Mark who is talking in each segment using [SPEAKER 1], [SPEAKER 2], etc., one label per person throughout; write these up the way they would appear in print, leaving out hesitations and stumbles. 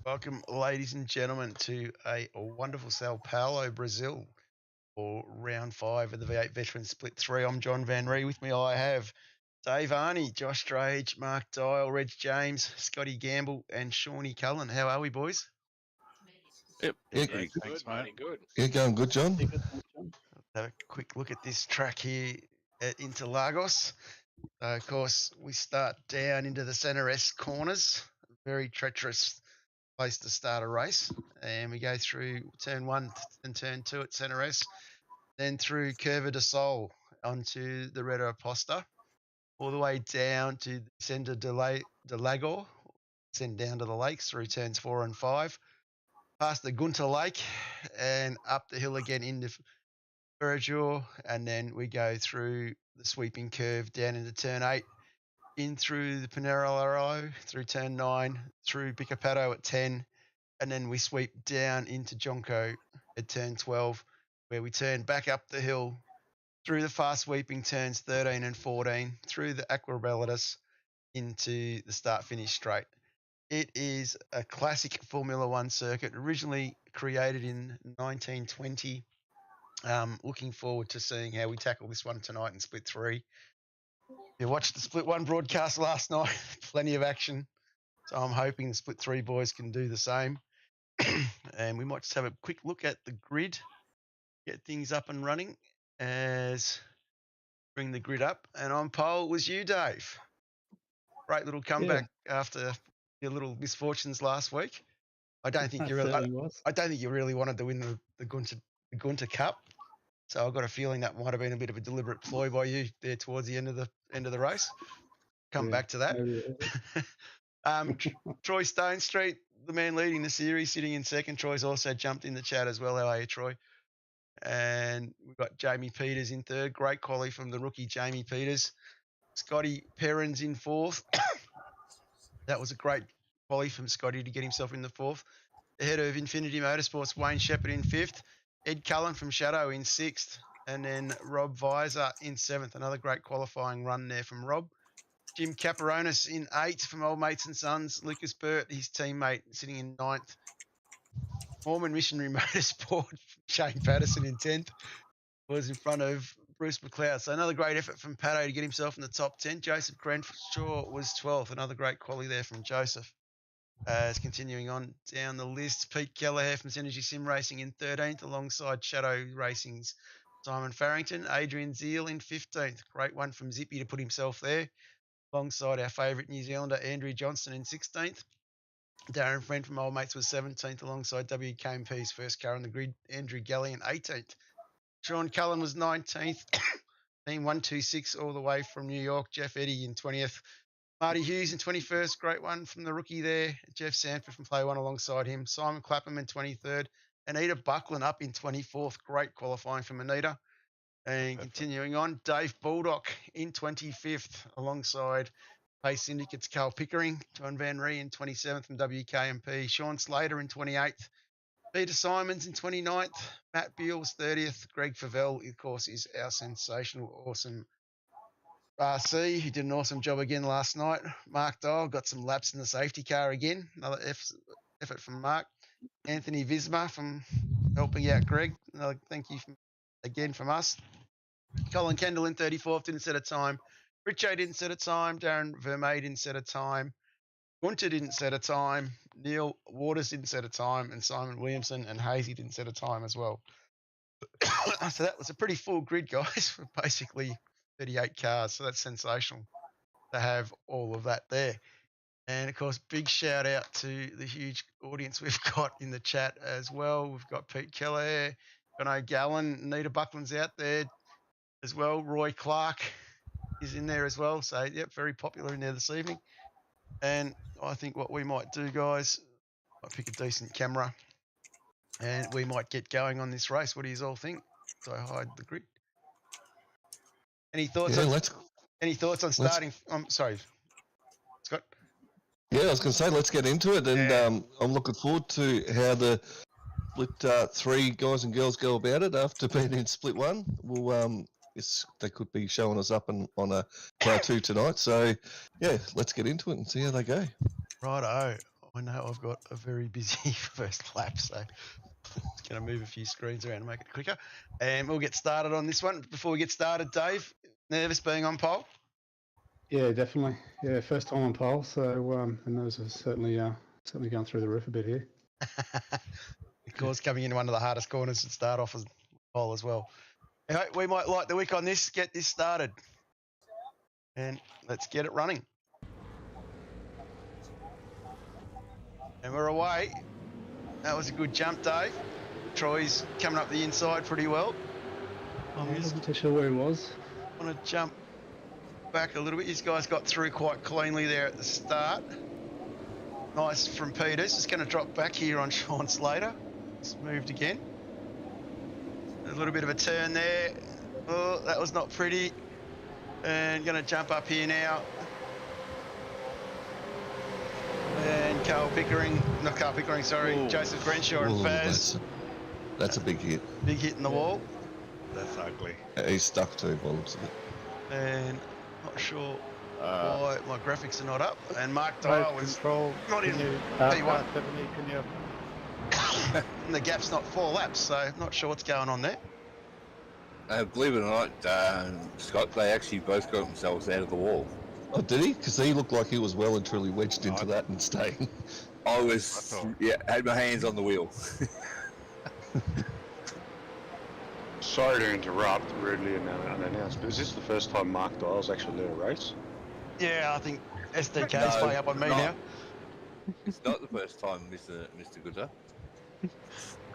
[SPEAKER 1] Welcome, ladies and gentlemen, to a wonderful Sao Paulo, Brazil, for round 5 of the V8 Veterans Split 3. I'm John Van Ree. With me, I have Dave Arney, Josh Drage, Mark Dial, Reg James, Scotty Gamble, and Shawnee Cullen. How are we, boys?
[SPEAKER 2] Yep.
[SPEAKER 3] Yeah,
[SPEAKER 2] Good,
[SPEAKER 3] thanks,
[SPEAKER 2] mate. Good.
[SPEAKER 3] Yeah, going good, John.
[SPEAKER 1] Have a quick look at this track here at Interlagos. Of course, we start down into the Centre S corners. Very treacherous place to start a race. And we go through turn 1 and turn 2 at Centre S, then through Curva de Sol onto the Reta Aposta, all the way down to the Senda de Lago, send down to the lakes through turns 4 and 5, past the Gunter Lake and up the hill again into Ferrajur, and then we go through the sweeping curve down into turn 8, in through the Pinarello, through turn 9, through Bicapato at 10, and then we sweep down into Jonco at turn 12, where we turn back up the hill through the fast sweeping turns 13 and 14, through the Aquabelladus into the start-finish straight. It is a classic Formula One circuit, originally created in 1920. Looking forward to seeing how we tackle this one tonight in Split 3. You watched the Split 1 broadcast last night, plenty of action. So I'm hoping the Split 3 boys can do the same. And we might just have a quick look at the grid, get things up and running as bring the grid up. And on pole was you, Dave. Great little comeback after your little misfortunes last week. I don't think you really wanted to win the Gunter Cup. So I've got a feeling that might have been a bit of a deliberate ploy by you there towards the end of the race. Come back to that. Troy Stone Street, the man leading the series, sitting in second. Troy's also jumped in the chat as well. How are you, Troy? And we've got Jamie Peters in third. Great quality from the rookie Jamie Peters. Scotty Perrins in fourth. That was a great quality from Scotty to get himself in the fourth. Ahead of Infinity Motorsports, Wayne Shepherd in fifth. Ed Cullen from Shadow in sixth. And then Rob Visor in seventh. Another great qualifying run there from Rob. Jim Caparonis in eighth from Old Mates and Sons. Lucas Burt, his teammate, sitting in ninth. Mormon Missionary Motorsport, Shane Patterson in 10th, was in front of Bruce McLeod. So another great effort from Pato to get himself in the top 10. Joseph Crenshaw was 12th. Another great quality there from Joseph. Continuing on down the list, Pete Kelleher from Synergy Sim Racing in 13th, alongside Shadow Racing's Simon Farrington. Adrian Zeal in 15th. Great one from Zippy to put himself there, alongside our favourite New Zealander, Andrew Johnston in 16th. Darren Friend from Old Mates was 17th, alongside WKMP's first car on the grid, Andrew Galley in 18th. Sean Cullen was 19th. Team 126 all the way from New York. Jeff Eddy in 20th. Marty Hughes in 21st. Great one from the rookie there. Jeff Sanford from Play One alongside him. Simon Clapham in 23rd. Anita Buckland up in 24th. Great qualifying from Anita. And continuing on, Dave Baldock in 25th, alongside Pace Syndicate's Carl Pickering. John Van Ree in 27th from WKMP. Sean Slater in 28th. Peter Simons in 29th. Matt Beals 30th. Greg Favell, of course, is our sensational, awesome RC. He did an awesome job again last night. Mark Dial got some laps in the safety car again. Another effort from Mark. Anthony Visma from helping out Greg. Another thank you again from us. Colin Kendall in 34th didn't set a time. Richo didn't set a time. Darren Vermey didn't set a time. Gunter didn't set a time. Neil Waters didn't set a time. And Simon Williamson and Hazy didn't set a time as well. So that was a pretty full grid, guys, for basically 38 cars. So that's sensational to have all of that there. And, of course, big shout out to the huge audience we've got in the chat as well. We've got Pete Keller, Jono Gallen, Nita Buckland's out there as well. Roy Clark is in there as well. So, yep, very popular in there this evening. And I think what we might do, guys, might pick a decent camera and we might get going on this race. What do you all think? So I hide the grid. Any thoughts? Any thoughts on starting? I'm sorry, Scott.
[SPEAKER 3] Yeah, I was going to say, let's get into it. And I'm looking forward to how the Split 3 guys and girls go about it after being in Split 1. We'll, they could be showing us up on a Car 2 tonight. So, yeah, let's get into it and see how they go.
[SPEAKER 1] Righto. I know I've got a very busy first lap, so just going to move a few screens around to make it quicker. And we'll get started on this one. Before we get started, Dave, nervous being on pole?
[SPEAKER 2] Yeah, definitely. Yeah, first time on pole, so and those are certainly going through the roof a bit here.
[SPEAKER 1] Of course, coming into one of the hardest corners to start off as pole as well. Anyway, we might light the wick on this, get this started. And let's get it running. And we're away. That was a good jump, Dave. Troy's coming up the inside pretty well.
[SPEAKER 2] I wasn't too sure where he was.
[SPEAKER 1] I want to jump back a little bit. These guys got through quite cleanly there at the start. Nice from Peters. It's going to drop back here on Sean Slater. It's moved again. A little bit of a turn there. Oh, that was not pretty. And going to jump up here now. And Carl Pickering, not Carl Pickering, sorry,
[SPEAKER 3] Ooh.
[SPEAKER 1] Joseph Grenshaw and Faz.
[SPEAKER 3] That's a big hit.
[SPEAKER 1] Big hit in the wall.
[SPEAKER 4] That's ugly.
[SPEAKER 3] He's stuck to volumes of it.
[SPEAKER 1] And not sure why my graphics are not up. And Mark
[SPEAKER 4] Right,
[SPEAKER 1] Dyer was
[SPEAKER 4] control.
[SPEAKER 1] not in.
[SPEAKER 4] Can you,
[SPEAKER 1] P1.
[SPEAKER 4] Stephanie, can you?
[SPEAKER 1] And the gap's not 4 laps, so I'm not sure what's going on there.
[SPEAKER 5] Believe it or not, Scott, they actually both got themselves out of the wall.
[SPEAKER 3] Oh, did he? Because he looked like he was well and truly wedged into that and staying.
[SPEAKER 5] I was, had my hands on the wheel.
[SPEAKER 6] Sorry to interrupt rudely and unannounced, but is this the first time Mark Dial's actually led a race?
[SPEAKER 1] Yeah, I think SDK's playing up on me now.
[SPEAKER 5] It's not the first time, Mr. Gooder.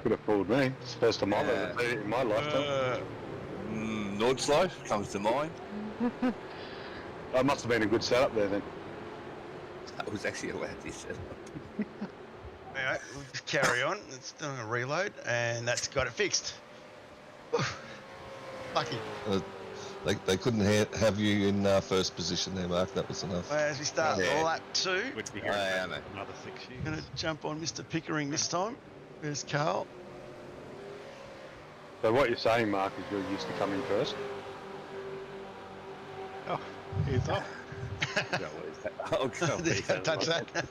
[SPEAKER 6] Could have fooled me. It's the first time I've ever seen it in my lifetime.
[SPEAKER 5] Nordslow comes to mind.
[SPEAKER 6] That must have been a good setup there then.
[SPEAKER 5] That was actually a lousy setup.
[SPEAKER 1] Anyway, we'll just carry on. It's doing a reload, and that's got it fixed. Lucky.
[SPEAKER 3] They couldn't have you in first position there, Mark. That was enough.
[SPEAKER 1] As we start lap 2,
[SPEAKER 4] Would be here another 6 years.
[SPEAKER 1] going to jump on Mr. Pickering this time. There's Carl.
[SPEAKER 6] So what you're saying, Mark, is you're used to coming first?
[SPEAKER 4] Oh, he's off.
[SPEAKER 5] Oh, God.
[SPEAKER 1] Touch that.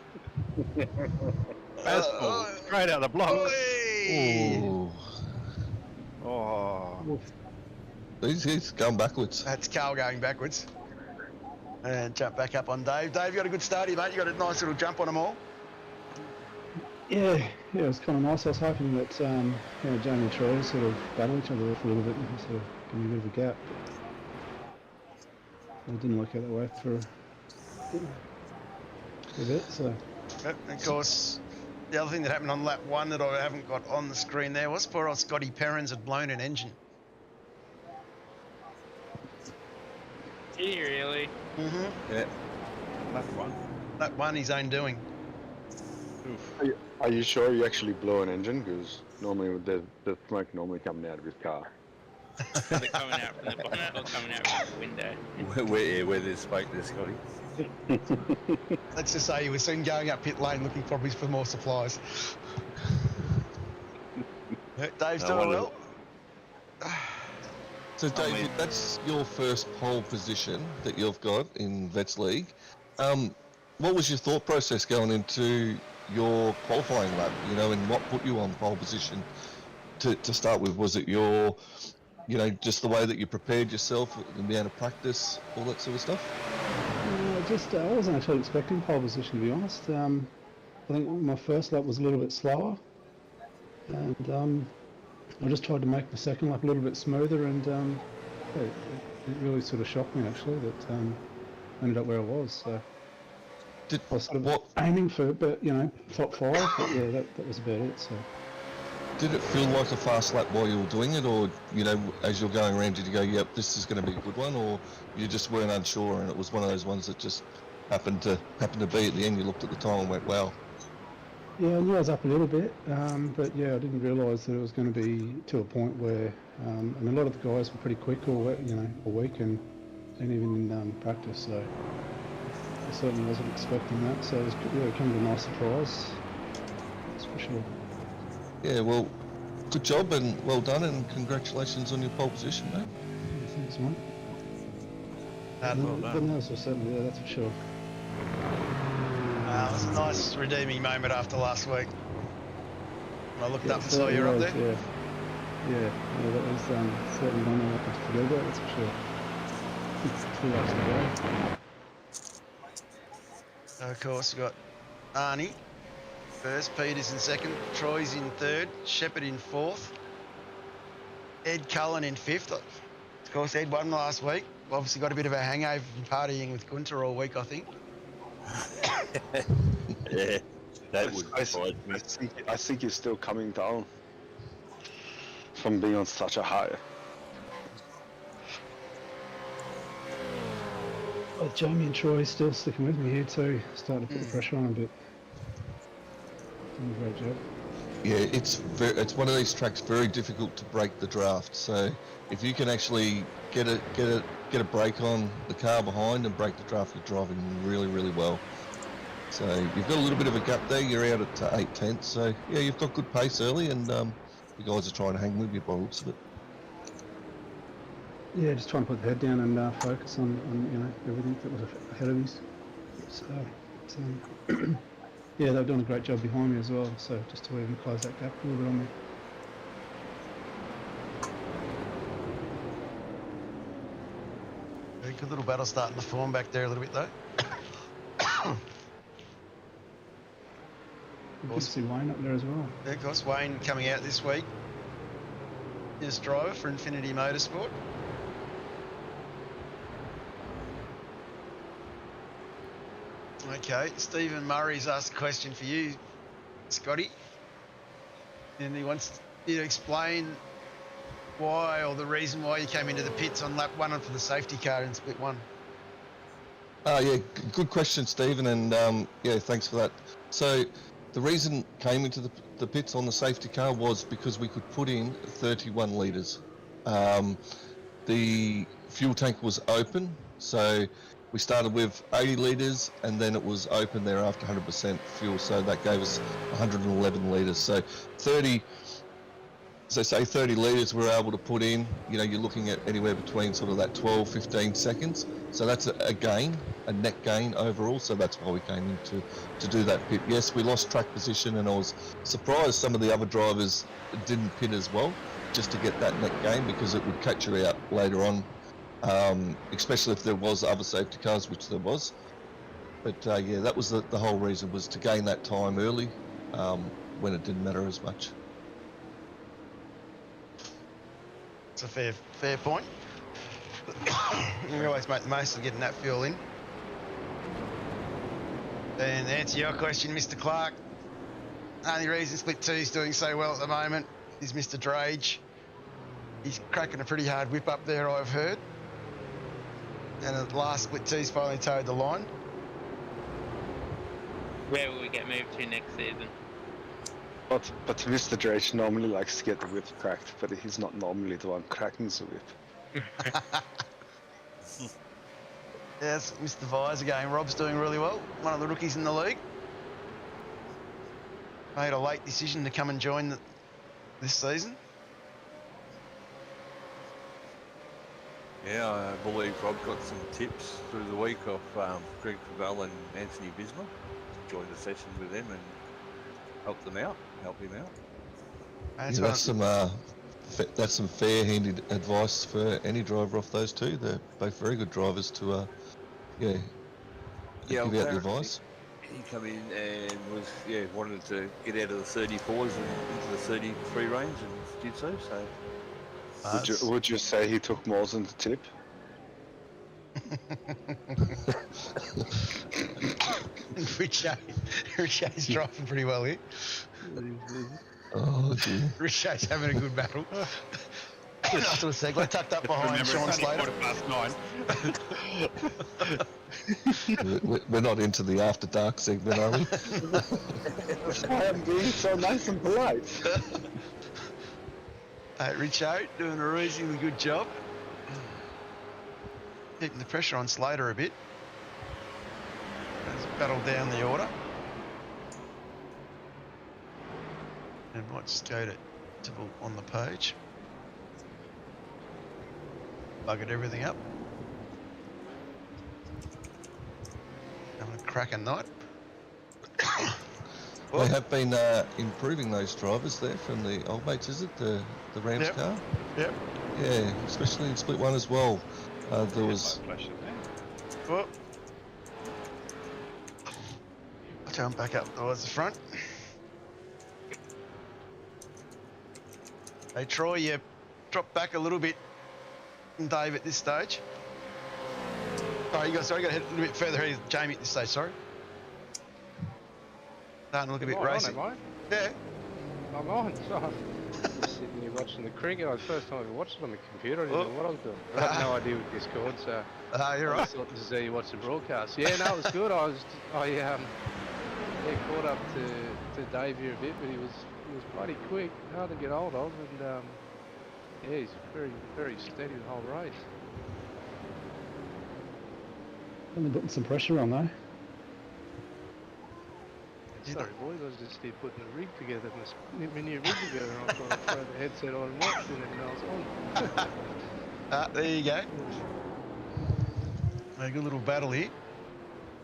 [SPEAKER 4] Fastball, straight out of the blocks.
[SPEAKER 3] Ooh.
[SPEAKER 4] Oh,
[SPEAKER 3] He's going backwards.
[SPEAKER 1] That's Carl going backwards. And jump back up on Dave. Dave, you got a good start here, mate. You got a nice little jump on them all.
[SPEAKER 2] Yeah, it was kind of nice. I was hoping that Jamie and Troy sort of battle each other off a little bit and sort of give me a bit of a gap. But it didn't work out that way for a bit, so...
[SPEAKER 1] Yep, of course, the other thing that happened on lap 1 that I haven't got on the screen there was poor old Scotty Perrins had blown an engine.
[SPEAKER 7] Did he really?
[SPEAKER 1] Mm-hmm.
[SPEAKER 5] Yeah.
[SPEAKER 4] lap 1.
[SPEAKER 1] Lap 1, his own doing.
[SPEAKER 4] Oof.
[SPEAKER 6] Are you sure you actually blew an engine? Because normally the smoke normally coming out of his car.
[SPEAKER 7] Is it coming out from the bonnet or coming out from the window?
[SPEAKER 5] Where there's smoke there, Scotty.
[SPEAKER 1] Let's just say he was soon going up pit lane looking probably for more supplies. Dave's doing well.
[SPEAKER 3] So, David, that's your first pole position that you've got in Vets League. What was your thought process going into your qualifying lap? You know, and what put you on pole position to start with? Was it your, just the way that you prepared yourself, the amount of practice, all that sort of stuff?
[SPEAKER 2] I wasn't actually expecting pole position, to be honest. I think my first lap was a little bit slower, and I just tried to make the second lap a little bit smoother, and it really sort of shocked me actually that I ended up where I was. So I was sort of aiming for, top 5, but yeah, that was about it. So.
[SPEAKER 3] Did it feel like a fast lap while you were doing it, or as you're going around, did you go, "Yep, this is going to be a good one," or you just weren't unsure and it was one of those ones that just happened to be at the end? You looked at the time and went, "Wow."
[SPEAKER 2] Yeah, I knew I was up a little bit, but yeah, I didn't realise that it was going to be to a point where, and a lot of the guys were pretty quick all week and even in practice. So I certainly wasn't expecting that. So it was kind of a nice surprise. That's for sure.
[SPEAKER 3] Yeah, well, good job and well done, and congratulations on your pole position, mate.
[SPEAKER 2] Yeah, thanks, mate.
[SPEAKER 4] Well done.
[SPEAKER 2] The nerves were certainly there, that's for sure.
[SPEAKER 1] was a nice redeeming moment after last week. When I looked
[SPEAKER 2] Yeah,
[SPEAKER 1] up
[SPEAKER 2] it
[SPEAKER 1] and saw you
[SPEAKER 2] certainly
[SPEAKER 1] up
[SPEAKER 2] was,
[SPEAKER 1] there.
[SPEAKER 2] Yeah, that was certainly one I wanted to forget about, that's for sure. 2 laps to go.
[SPEAKER 1] Of course, we've got Arnie first, Peters in second, Troy's in third, Shepherd in fourth, Ed Cullen in fifth. Of course, Ed won last week. Obviously got a bit of a hangover from partying with Gunter all week, I think.
[SPEAKER 5] Yeah, that would
[SPEAKER 6] I,
[SPEAKER 5] surprise me.
[SPEAKER 6] I think he's still coming down from being on such a high.
[SPEAKER 2] But Jamie and Troy still sticking with me here too, starting to put the pressure on a bit. Doing a great job.
[SPEAKER 3] Yeah, it's one of these tracks very difficult to break the draft. So if you can actually get a break on the car behind and break the draft, you're driving really, really well. So you've got a little bit of a gap there. You're out at 8/10. So yeah, you've got good pace early, and you guys are trying to hang with you by the looks of it.
[SPEAKER 2] Yeah, just try and put the head down and focus on everything that was ahead of us. So, yeah, they're doing a great job behind me as well. So just to even close that gap a little bit on me.
[SPEAKER 1] A good little battle starting to form back there a little bit though.
[SPEAKER 2] Good to see Wayne up there as well.
[SPEAKER 1] Yeah, of course, Wayne coming out this week. His driver for Infinity Motorsport. Okay, Stephen Murray's asked a question for you, Scotty. And he wants you to explain why, or the reason why you came into the pits on lap 1 for the safety car in split 1.
[SPEAKER 3] Yeah, good question, Stephen, and yeah, thanks for that. So the reason came into the pits on the safety car was because we could put in 31 litres. The fuel tank was open, so we started with 80 litres, and then it was open thereafter 100% fuel, so that gave us 111 litres. So 30 litres we were able to put in. You know, you're looking at anywhere between sort of that 12, 15 seconds. So that's a gain, a net gain overall. So that's why we came in to do that pit. Yes, we lost track position, and I was surprised some of the other drivers didn't pit as well, just to get that net gain, because it would catch you out later on, especially if there was other safety cars, which there was. But yeah, that was the whole reason, was to gain that time early when it didn't matter as much.
[SPEAKER 1] It's a fair point. You always make the most of getting that fuel in. And to answer your question, Mr. Clark, only reason Split 2 is doing so well at the moment is Mr. Drage. He's cracking a pretty hard whip up there, I've heard. And at last Split 2's finally towed the line.
[SPEAKER 7] Where will we get moved to next season?
[SPEAKER 6] But Mr. Drake normally likes to get the whip cracked, but he's not normally the one cracking the whip.
[SPEAKER 1] Yes, Mr. Vise again. Rob's doing really well. One of the rookies in the league. Made a late decision to come and join this season.
[SPEAKER 5] Yeah, I believe Rob got some tips through the week off Greg Favell and Anthony Bismarck. Joined the session with them and help him out.
[SPEAKER 3] That's some fair-handed advice for any driver off those two. They're both very good drivers to give out the advice.
[SPEAKER 5] He come in and was wanted to get out of the 34s and into the 33 range and did so.
[SPEAKER 6] Would you say he took more than the tip?
[SPEAKER 1] Richard's driving pretty well here.
[SPEAKER 3] Oh, dear.
[SPEAKER 1] Richard's having a good battle. After a sec, tucked up behind Sean Slater.
[SPEAKER 3] We're not into the after dark segment, are we?
[SPEAKER 6] That's why I'm being so nice and polite.
[SPEAKER 1] Richo doing a reasonably good job. Keeping the pressure on Slater a bit. Let's battle down the order. And might just go to Tibble on the page. Buggered everything up. Having a cracking night.
[SPEAKER 3] They have been improving those drivers there from the old mates, is it? The Rams
[SPEAKER 1] Yep.
[SPEAKER 3] car?
[SPEAKER 1] Yep.
[SPEAKER 3] Yeah, especially in split one as well. There was.
[SPEAKER 4] Flashing there.
[SPEAKER 1] Well, I'll turn back up towards the front. Hey, Troy, you drop back a little bit, Dave, at this stage. Sorry, you got to head a little bit further ahead, Jamie, at this stage. Sorry. Starting to look a bit racy. Yeah.
[SPEAKER 8] I'm on. So I'm just sitting here watching the cricket. It was the first time I watched it on the computer. I didn't know what I was doing. I had no idea what Discord, so
[SPEAKER 1] You're
[SPEAKER 8] I
[SPEAKER 1] right.
[SPEAKER 8] just thought to see you watch the broadcast. Yeah, no, it was good. I caught up to Dave here a bit, but he was bloody quick, hard to get hold of, and yeah, he's very, very steady the whole race.
[SPEAKER 2] Only putting some pressure on though.
[SPEAKER 8] Sorry, boys, I was just here putting the rig together, my new rig together, and I thought I'd throw the headset on and watch, and then I was on.
[SPEAKER 1] There you go. A good little battle here.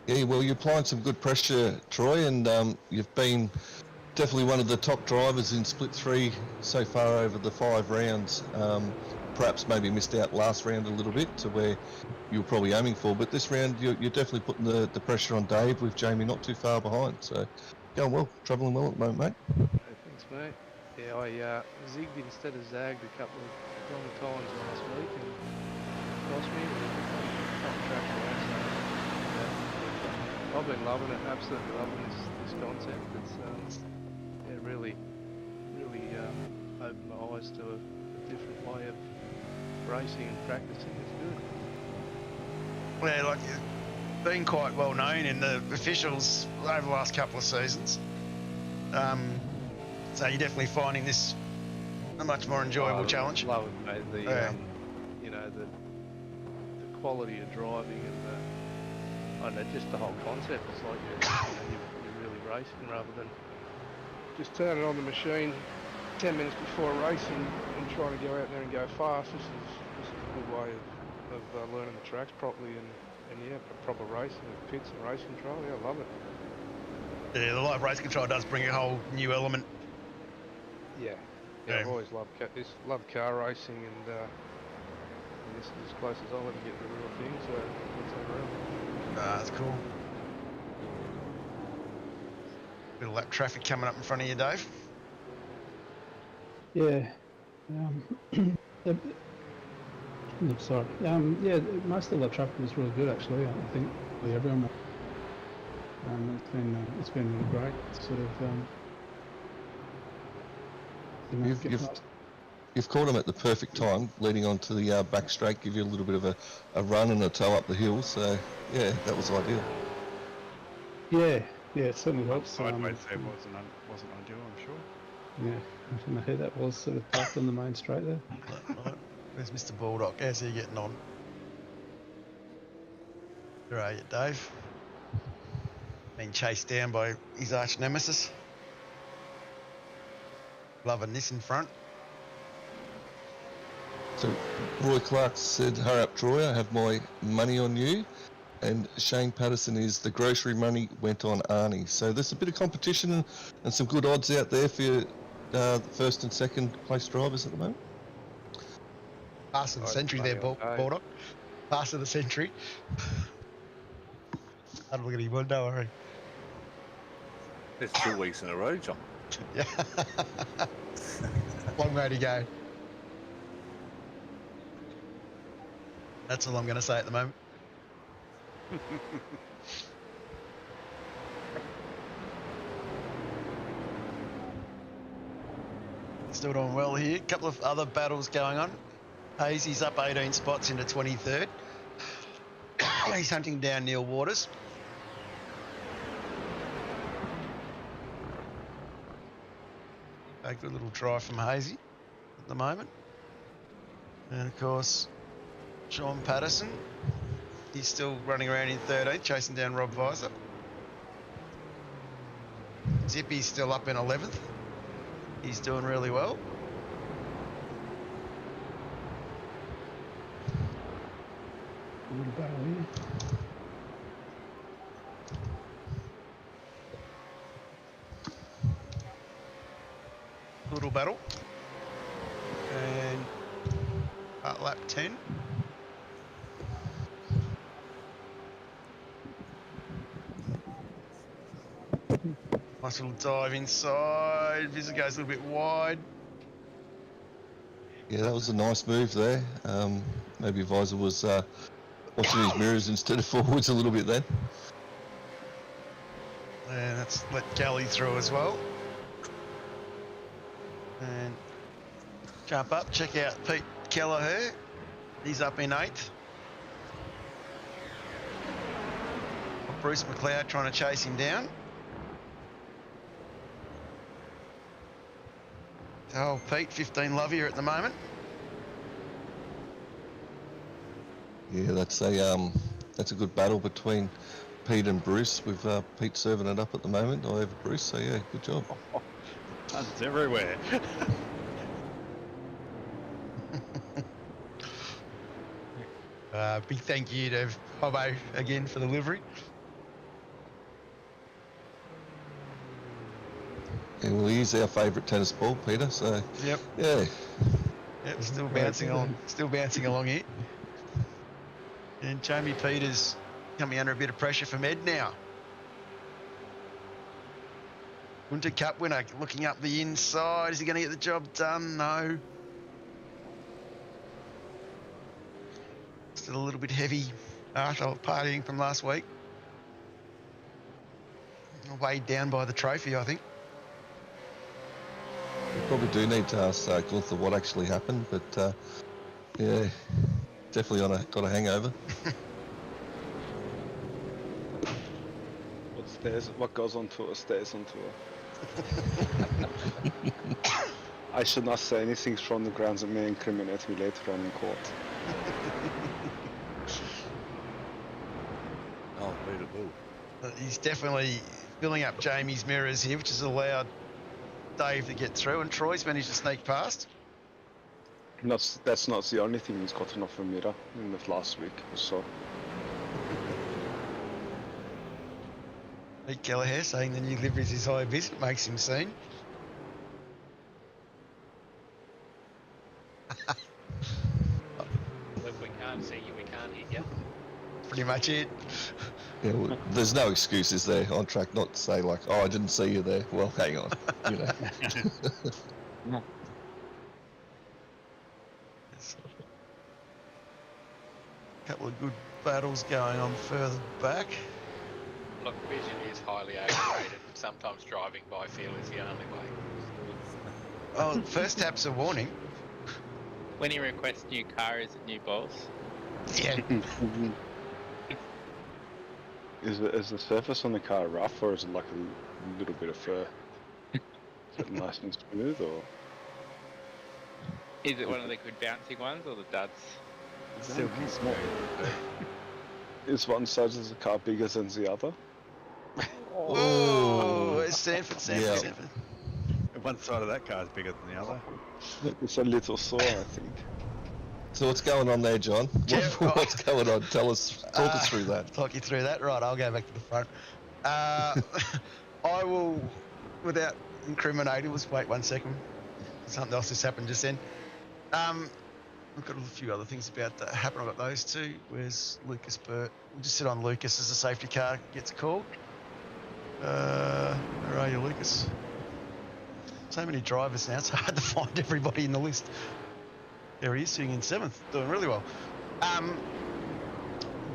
[SPEAKER 3] Yeah, well, you're applying some good pressure, Troy, and you've been definitely one of the top drivers in split 3 so far over the 5 rounds. Perhaps maybe missed out last round a little bit to where you were probably aiming for, but this round you're definitely putting the pressure on Dave with Jamie not too far behind. So going well, travelling well at the moment, mate.
[SPEAKER 8] Thanks, mate. Yeah, I zigged instead of zagged a couple of wrong times last week and cost me. Top track away, so, yeah. I've been loving it, absolutely loving this concept. It's really opened my eyes to a different way of racing and practicing. It's good.
[SPEAKER 1] Yeah, like you've been quite well known in the officials over the last couple of seasons. So you're definitely finding this a much more enjoyable challenge.
[SPEAKER 8] Love it, mate. The you know, the quality of driving and I don't know, just the whole concept. It's like you're really racing rather than just turning on the machine 10 minutes before a race and trying to go out there and go fast. This is a good way of learning the tracks properly and yeah, proper racing with pits and race control. Yeah, I love it.
[SPEAKER 1] Yeah, the live race control does bring a whole new element.
[SPEAKER 8] Yeah, I've always loved car racing, and this is as close as I'll ever get to the real thing. So it's unreal.
[SPEAKER 1] That's cool. Bit of lap traffic coming up in front of you, Dave.
[SPEAKER 2] Yeah. Sorry. Yeah, most of the traffic was really good actually. I think everyone. It's been really great. Sort of.
[SPEAKER 3] You've caught them at the perfect time, leading on to the back straight, give you a little bit of a run and a tow up the hill. So yeah, that was ideal.
[SPEAKER 2] Yeah, it certainly helps.
[SPEAKER 4] Sideways there wasn't ideal, I'm sure.
[SPEAKER 2] Yeah, I don't know who that was, sort of parked on the main straight there.
[SPEAKER 1] Where's Mr. Baldock? How's he getting on? Where are you, Dave? Being chased down by his arch nemesis. Loving this in front.
[SPEAKER 3] So Roy Clark said, "Hurry up, Troy, I have my money on you." And Shane Patterson is the grocery money went on Arnie. So there's a bit of competition and some good odds out there for your first and second place drivers at the moment.
[SPEAKER 1] Pass of the century there, Baldock. Pass of the century. Have a look at him, don't worry.
[SPEAKER 5] It's 2 weeks in a row, John.
[SPEAKER 1] Yeah. Long way to go. That's all I'm going to say at the moment. Still doing well here. A couple of other battles going on. Hazy's up 18 spots into 23rd. He's hunting down Neil Waters. A good little try from Hazy at the moment. And of course, Sean Patterson. He's still running around in 13th, chasing down Rob Visor. Zippy's still up in 11th. He's doing really well.
[SPEAKER 2] A little battle here.
[SPEAKER 1] little battle. And lap 10. Nice little dive inside. Visor goes a little bit wide.
[SPEAKER 3] Yeah, that was a nice move there. Maybe Visor was watching his mirrors instead of forwards a little bit then.
[SPEAKER 1] And that's let Galley through as well. And jump up, check out Pete Kelleher. He's up in 8th. Bruce McLeod trying to chase him down. Oh, Pete, 15 love here at the moment.
[SPEAKER 3] Yeah, that's a good battle between Pete and Bruce, with Pete serving it up at the moment over Bruce, so yeah, good job.
[SPEAKER 4] Puns everywhere.
[SPEAKER 1] Big thank you to Hobbo again for the livery.
[SPEAKER 3] Yeah, well, he is our favourite tennis ball, Peter, so
[SPEAKER 1] Yep.
[SPEAKER 3] yeah.
[SPEAKER 1] Yep, still bouncing along here. And Jamie Peters coming under a bit of pressure from Ed now. Winter Cup winner looking up the inside. Is he going to get the job done? No. Still a little bit heavy after partying from last week. Weighed down by the trophy, I think.
[SPEAKER 3] We probably do need to ask Gunther what actually happened, but yeah, definitely got a hangover.
[SPEAKER 9] What goes on tour stays on tour. I should not say anything from the grounds that may incriminate me later on in court.
[SPEAKER 5] Oh, beautiful.
[SPEAKER 1] He's definitely filling up Jamie's mirrors here, which has allowed Dave to get through, and Troy's managed to sneak past.
[SPEAKER 9] That's not the only thing he's gotten off a mirror in the last week or so.
[SPEAKER 1] Pete Kelleher saying the new livery is his high visit, makes him seen.
[SPEAKER 7] If we can't see you, we can't hit you.
[SPEAKER 1] Pretty much it.
[SPEAKER 3] Yeah, well, there's no excuses there on track, not to say like, oh, I didn't see you there. Well, hang on, you know.
[SPEAKER 1] Couple of good battles going on further back.
[SPEAKER 7] Look, vision is highly overrated. Sometimes driving by feel is the only way.
[SPEAKER 1] Oh, first tap's a warning.
[SPEAKER 7] When he requests new car, is it new balls?
[SPEAKER 1] Yeah.
[SPEAKER 9] Is the surface on the car rough, or is it like a little bit of fur? Is it nice and smooth, or?
[SPEAKER 7] Is it one of the good bouncing ones or the duds?
[SPEAKER 9] Still small. Is one side of the car bigger than the other?
[SPEAKER 1] Oh, it's Sanford.
[SPEAKER 3] Yeah.
[SPEAKER 4] One side of that car is bigger than the other.
[SPEAKER 9] It's a little sore, I think.
[SPEAKER 3] So what's going on there, John? What's going on? Talk us through that.
[SPEAKER 1] Talk you through that. Right, I'll go back to the front. I will, without incriminating, let's wait 1 second. Something else just happened just then. I've got a few other things about that happen. I've got those two. Where's Lucas Burt? We'll just sit on Lucas as the safety car gets called. Where are you, Lucas? So many drivers now, it's hard to find everybody in the list. There he is, sitting in 7th, doing really well.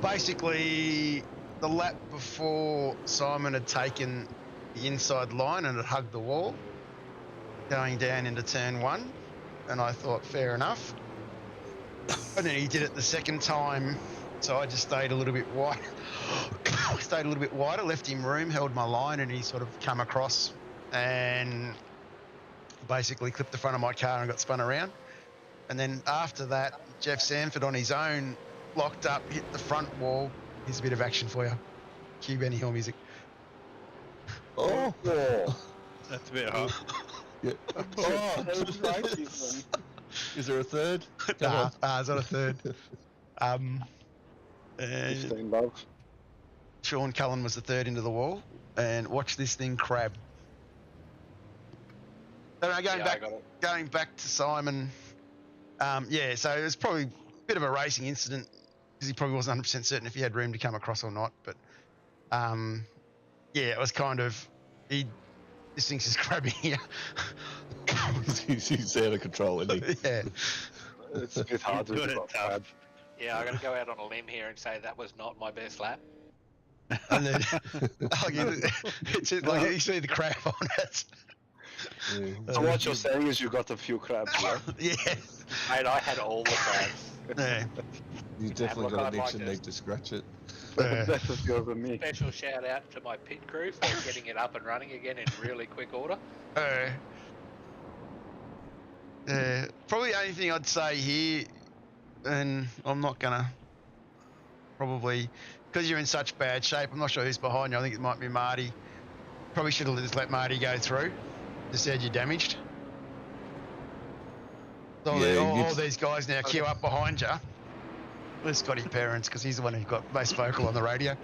[SPEAKER 1] Basically, the lap before Simon had taken the inside line and had hugged the wall, going down into turn 1, and I thought, fair enough. And then he did it the second time, so I just stayed a little bit wide. Stayed a little bit wider, left him room, held my line, and he sort of come across and basically clipped the front of my car and got spun around. And then after that, Jeff Sanford on his own locked up, hit the front wall. Here's a bit of action for you. Cue Benny Hill music.
[SPEAKER 3] Oh,
[SPEAKER 4] That's a bit hot.
[SPEAKER 3] yeah. Oh. Is there a third?
[SPEAKER 1] Nah, it's not a third. And
[SPEAKER 9] 15 love.
[SPEAKER 1] Sean Cullen was the third into the wall. And watch this thing crab. So going
[SPEAKER 7] Yeah, I
[SPEAKER 1] back,
[SPEAKER 7] got it.
[SPEAKER 1] going back to Simon. Yeah, so it was probably a bit of a racing incident because he probably wasn't 100% certain if he had room to come across or not. But yeah, it was kind of this thing's just grabbing you.
[SPEAKER 3] He's out of control, isn't he?
[SPEAKER 1] Yeah.
[SPEAKER 9] It's a bit hard to
[SPEAKER 4] Doing
[SPEAKER 9] do
[SPEAKER 4] it tough.
[SPEAKER 7] Yeah, I got to go out on a limb here and say that was not my best lap.
[SPEAKER 1] And then it's just like you see the crab on it.
[SPEAKER 3] Yeah.
[SPEAKER 9] So what you're saying is you got a few crabs, yeah?
[SPEAKER 1] Yeah.
[SPEAKER 7] Mate, I had all the crabs.
[SPEAKER 1] Yeah.
[SPEAKER 3] You definitely
[SPEAKER 7] look,
[SPEAKER 3] got
[SPEAKER 7] I'd
[SPEAKER 3] an
[SPEAKER 7] like
[SPEAKER 3] itch and
[SPEAKER 7] to-
[SPEAKER 3] need to scratch it.
[SPEAKER 1] Yeah.
[SPEAKER 9] That's what you're over me.
[SPEAKER 7] Special shout out to my pit crew for getting it up and running again in really quick order.
[SPEAKER 1] Probably the only thing I'd say here, and I'm not gonna probably because you're in such bad shape. I'm not sure who's behind you. I think it might be Marty. Probably should have just let Marty go through. Just said you're damaged. So
[SPEAKER 3] Yeah,
[SPEAKER 1] all these guys now queue up behind you. There's Scotty Parents because he's the one who got most vocal on the radio.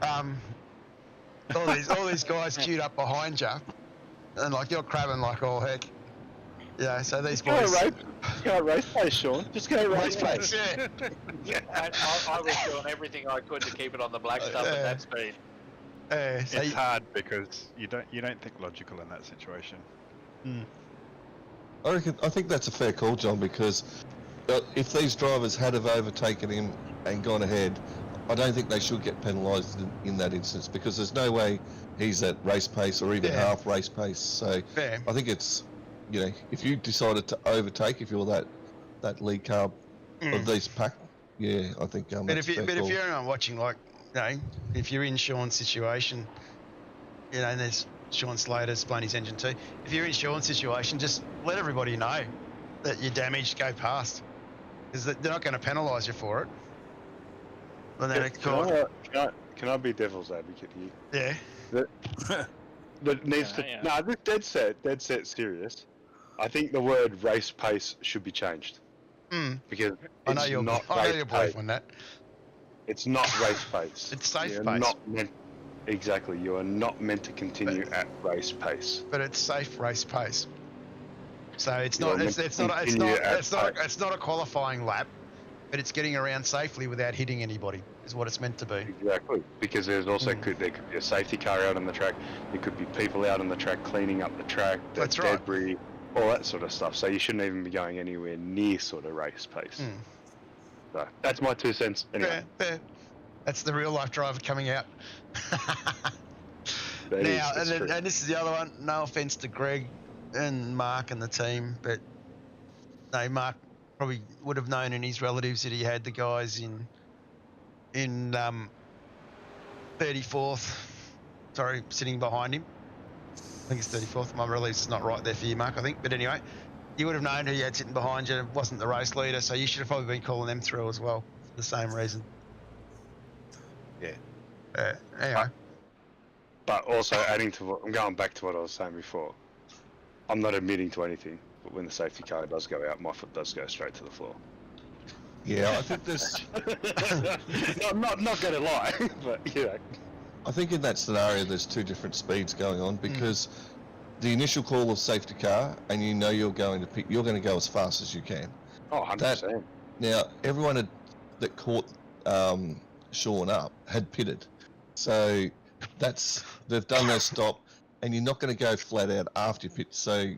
[SPEAKER 1] All these guys queued up behind you, and like you're crabbing like all heck. Yeah, so these boys.
[SPEAKER 9] Go race pace, Sean. Just go race pace.
[SPEAKER 1] Yeah.
[SPEAKER 7] I was doing everything I could to keep it on the black stuff at that speed.
[SPEAKER 1] So
[SPEAKER 4] It's hard because you don't think logical in that situation.
[SPEAKER 3] I think that's a fair call, John, because if these drivers had have overtaken him and gone ahead, I don't think they should get penalised in that instance because there's no way he's at race pace or even half race pace. So
[SPEAKER 1] Fair.
[SPEAKER 3] I think it's, if you decided to overtake, if you're that lead car of these pack, I think
[SPEAKER 1] But
[SPEAKER 3] that's
[SPEAKER 1] if
[SPEAKER 3] a fair call.
[SPEAKER 1] you're anyone watching, like, if you're in Sean's situation, and there's Sean Slater's blown his engine too. If you're in Sean's situation, just let everybody know that you're damaged. Go past, because they're not going to penalise you for it. And then
[SPEAKER 9] Can I be devil's advocate here?
[SPEAKER 1] yeah,
[SPEAKER 9] But needs to.
[SPEAKER 7] Yeah.
[SPEAKER 9] No, this dead set serious. I think the word race pace should be changed because
[SPEAKER 1] I know
[SPEAKER 9] it's
[SPEAKER 1] your
[SPEAKER 9] not
[SPEAKER 1] I know
[SPEAKER 9] race
[SPEAKER 1] your
[SPEAKER 9] pace.
[SPEAKER 1] belief on that.
[SPEAKER 9] It's not race pace.
[SPEAKER 1] It's safe
[SPEAKER 9] You're
[SPEAKER 1] pace.
[SPEAKER 9] Not meant, exactly. You are not meant to continue at race pace.
[SPEAKER 1] But it's safe race pace. So it's
[SPEAKER 9] You're
[SPEAKER 1] not
[SPEAKER 9] meant
[SPEAKER 1] it's
[SPEAKER 9] to
[SPEAKER 1] not
[SPEAKER 9] continue at
[SPEAKER 1] it's not a qualifying lap, but it's getting around safely without hitting anybody. Is what it's meant to be.
[SPEAKER 9] Exactly, because there's also there could be a safety car out on the track. There could be people out on the track cleaning up the track,
[SPEAKER 1] That's right.
[SPEAKER 9] debris, all that sort of stuff. So you shouldn't even be going anywhere near sort of race pace. So that's my 2 cents. Anyway,
[SPEAKER 1] Fair. That's the real life driver coming out.
[SPEAKER 9] that
[SPEAKER 1] Now,
[SPEAKER 9] is- it's true.
[SPEAKER 1] and this is the other one. No offense to Greg and Mark and the team, but no, Mark probably would have known in his relatives that he had the guys in 34th. Sorry, sitting behind him. I think it's 34th. My release is not right there for you, Mark, I think. But anyway, you would have known who you had sitting behind you. It wasn't the race leader, so you should have probably been calling them through as well for the same reason.
[SPEAKER 9] Yeah.
[SPEAKER 1] Anyway.
[SPEAKER 9] But also adding to what I'm going back to what I was saying before. I'm not admitting to anything, but when the safety car does go out, my foot does go straight to the floor.
[SPEAKER 3] Yeah, I think there's.
[SPEAKER 9] I'm not going to lie, but
[SPEAKER 3] I think in that scenario, there's two different speeds going on because the initial call of safety car, and you're going to go as fast as you can.
[SPEAKER 9] Oh, 100%.
[SPEAKER 3] Now, everyone that caught Sean up had pitted, so they've done their stop, and you're not going to go flat out after you pit, so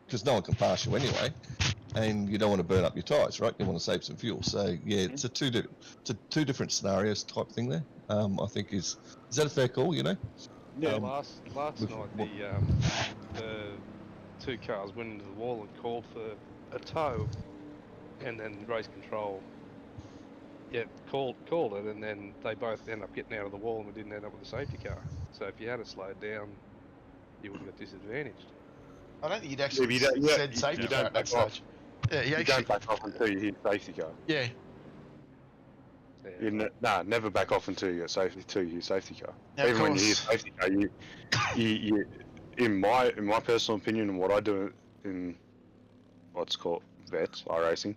[SPEAKER 3] because no one can pass you anyway, and you don't want to burn up your tyres, right? You want to save some fuel. So yeah, it's two different scenarios type thing there. I think is that a fair call?
[SPEAKER 8] Yeah,
[SPEAKER 3] Um,
[SPEAKER 8] last night the two cars went into the wall and called for a tow, and then race control called it, and then they both ended up getting out of the wall, and we didn't end up with a safety car. So if you had it slowed down, you would have got disadvantaged.
[SPEAKER 1] I don't think you'd actually
[SPEAKER 9] Yeah, but
[SPEAKER 1] said safety car at that
[SPEAKER 9] back off.
[SPEAKER 1] stage. Yeah,
[SPEAKER 9] You don't back off until you hit safety car.
[SPEAKER 1] Yeah.
[SPEAKER 9] Never back off until you get safety car.
[SPEAKER 1] Yeah, of
[SPEAKER 9] Even when you
[SPEAKER 1] course.
[SPEAKER 9] hit safety car, you in my personal opinion and what I do in what's called vets, iRacing,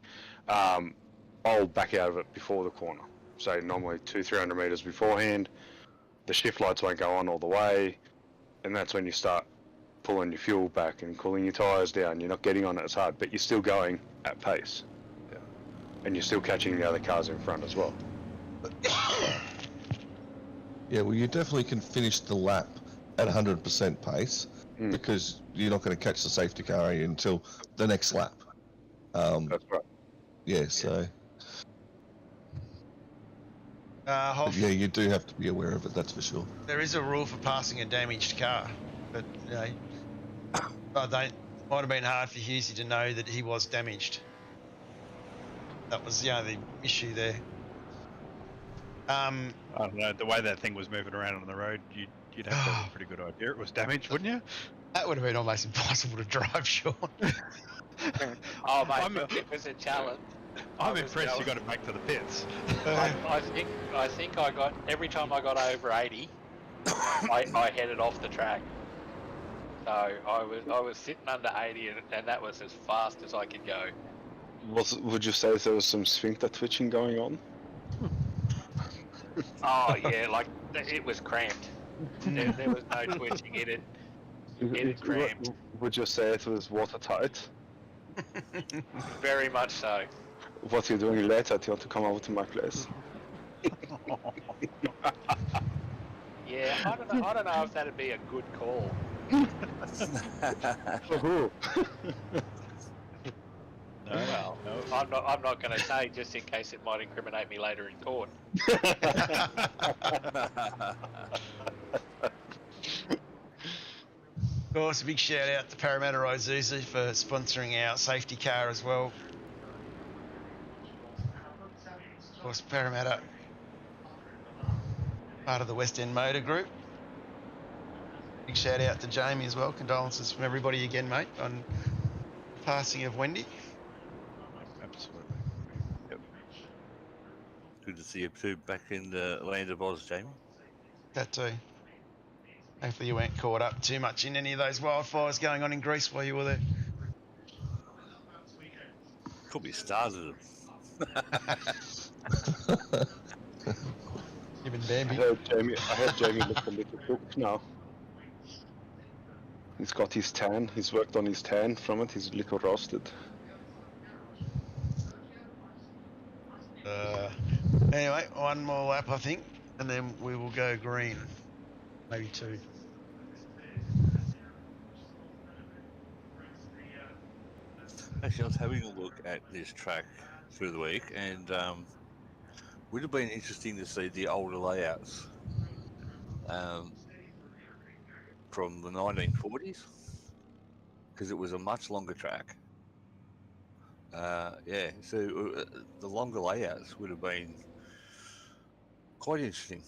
[SPEAKER 9] I'll back out of it before the corner. So normally 200-300 meters beforehand, the shift lights won't go on all the way, and that's when you start pulling your fuel back and cooling your tyres down. You're not getting on it as hard, but you're still going at pace.
[SPEAKER 5] Yeah.
[SPEAKER 9] And you're still catching the other cars in front as well.
[SPEAKER 3] Yeah, well, you definitely can finish the lap at 100% pace because you're not going to catch the safety car until the next lap.
[SPEAKER 9] That's right.
[SPEAKER 3] Yeah, so
[SPEAKER 1] Hoff,
[SPEAKER 3] yeah, you do have to be aware of it. That's for sure.
[SPEAKER 1] there is a rule for passing a damaged car, but might have been hard for Husey to know that he was damaged. That was the only issue there.
[SPEAKER 4] I don't know, the way that thing was moving around on the road, you'd have to have a pretty good idea it was damaged, wouldn't you?
[SPEAKER 1] That would have been almost impossible to drive, Sean.
[SPEAKER 7] Oh, mate, it was a challenge.
[SPEAKER 4] I'm impressed you got it back to the pits.
[SPEAKER 7] I think I got, every time I got over 80, I headed off the track. So I was sitting under 80 and that was as fast as I could go.
[SPEAKER 9] Would you say there was some sphincter twitching going on?
[SPEAKER 7] Oh yeah, like it was cramped. There was no twitching in it. It had cramped.
[SPEAKER 9] Would you say it was watertight?
[SPEAKER 7] Very much so.
[SPEAKER 9] What are you doing later? Do you want to come over to my place?
[SPEAKER 7] Yeah, I don't know if that'd be a good call.
[SPEAKER 9] For who?
[SPEAKER 7] Well, I'm not going to say just in case it might incriminate me later in court.
[SPEAKER 1] Of course, a big shout out to Parramatta Izuzu for sponsoring our safety car as well. Of course, Parramatta, part of the West End Motor Group. Big shout out to Jamie as well. Condolences from everybody again, mate, on the passing of Wendy.
[SPEAKER 4] Absolutely.
[SPEAKER 5] Yep. Good to see you too back in the land of Oz, Jamie.
[SPEAKER 1] That too. Hopefully you weren't caught up too much in any of those wildfires going on in Greece while you were there.
[SPEAKER 5] Probably started them.
[SPEAKER 1] Even
[SPEAKER 9] I
[SPEAKER 1] Bambi.
[SPEAKER 9] heard Jamie look a little cooked now. He's got his tan. He's worked on his tan from it. He's a little roasted.
[SPEAKER 1] Anyway, one more lap, I think, and then we will go green. Maybe two.
[SPEAKER 5] Actually, I was having a look at this track through the week, and would have been interesting to see the older layouts from the 1940s, because it was a much longer track. Yeah, so the longer layouts would have been quite interesting.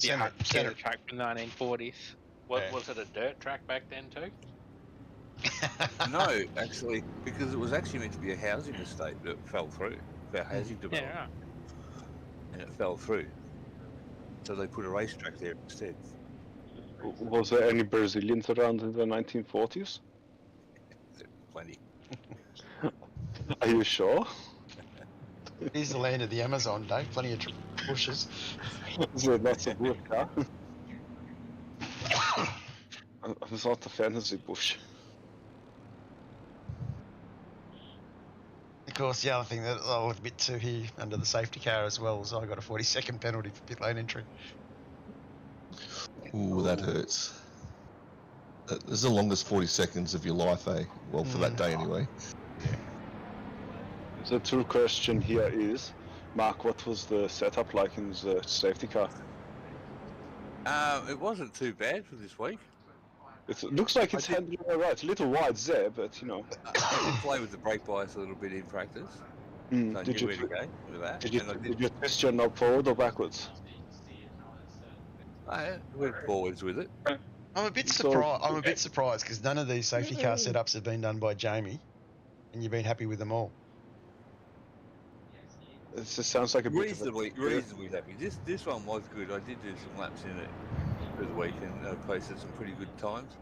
[SPEAKER 7] Yeah, the track from the 1940s. Was it a dirt track back then too?
[SPEAKER 5] No, actually, because it was actually meant to be a housing estate that fell through, for housing development, and it fell through. So they put a racetrack there instead.
[SPEAKER 9] Was there any Brazilians around in the 1940s?
[SPEAKER 5] Plenty.
[SPEAKER 9] Are you sure?
[SPEAKER 1] It is the land of the Amazon, Dave. Plenty of bushes.
[SPEAKER 9] Is there lots of wood, huh? I'm not a fantasy bush.
[SPEAKER 1] Of course, the other thing that I'll admit to here under the safety car as well is I got a 40-second penalty for pit lane entry.
[SPEAKER 3] Ooh, that hurts. That's the longest 40 seconds of your life, eh? Well, for that day anyway.
[SPEAKER 9] The true question here is, Mark, what was the setup like in the safety car?
[SPEAKER 5] It wasn't too bad for this week.
[SPEAKER 9] It looks like it's handling all right. It's a little wide there, but you know.
[SPEAKER 5] I did play with the brake bias a little bit in practice. So I
[SPEAKER 9] Did
[SPEAKER 5] knew where to go with that.
[SPEAKER 9] Did you twist your knob forward or backwards?
[SPEAKER 5] I went forwards with it.
[SPEAKER 1] I'm a bit surprised. I'm a bit surprised because none of these safety car setups have been done by Jamie, and you've been happy with them all.
[SPEAKER 9] It just sounds like a bit
[SPEAKER 5] reasonably happy. This one was good. I did do some laps in it for the week and posted some pretty good times.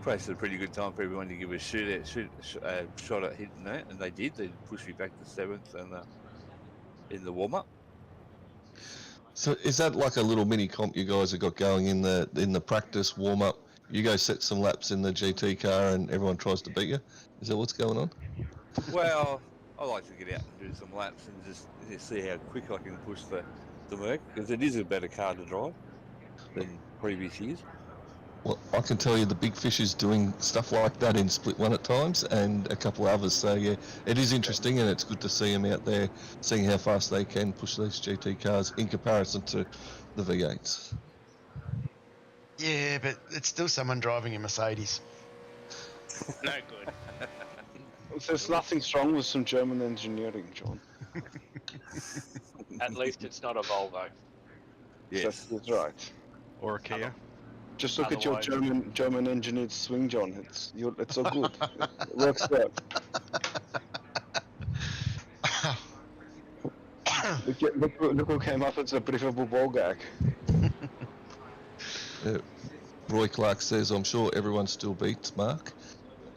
[SPEAKER 5] Posted a pretty good time for everyone to give a shot at hitting that, and they did. They pushed me back to 7th and in the warm up.
[SPEAKER 3] So is that like a little mini comp you guys have got going in the practice warm up? You go set some laps in the GT car and everyone tries to beat you? Is that what's going on?
[SPEAKER 5] Well, I like to get out and do some laps and just see how quick I can push the Merc, because it is a better car to drive than previous years.
[SPEAKER 3] Well, I can tell you the big fish is doing stuff like that in Split 1 at times and a couple others. So, yeah, it is interesting and it's good to see them out there, seeing how fast they can push these GT cars in comparison to the V8s.
[SPEAKER 1] Yeah, but it's still someone driving a Mercedes.
[SPEAKER 4] No good.
[SPEAKER 9] There's nothing wrong with some German engineering, John.
[SPEAKER 7] At least it's not a Volvo.
[SPEAKER 5] Yes.
[SPEAKER 9] That's right.
[SPEAKER 4] Or a Kia.
[SPEAKER 9] Just look at your
[SPEAKER 7] Otherwise-
[SPEAKER 9] German engineered swing, John. It's all good. It works out. Look who came up. It's a briefable ball gag.
[SPEAKER 3] Roy Clark says, I'm sure everyone still beats Mark,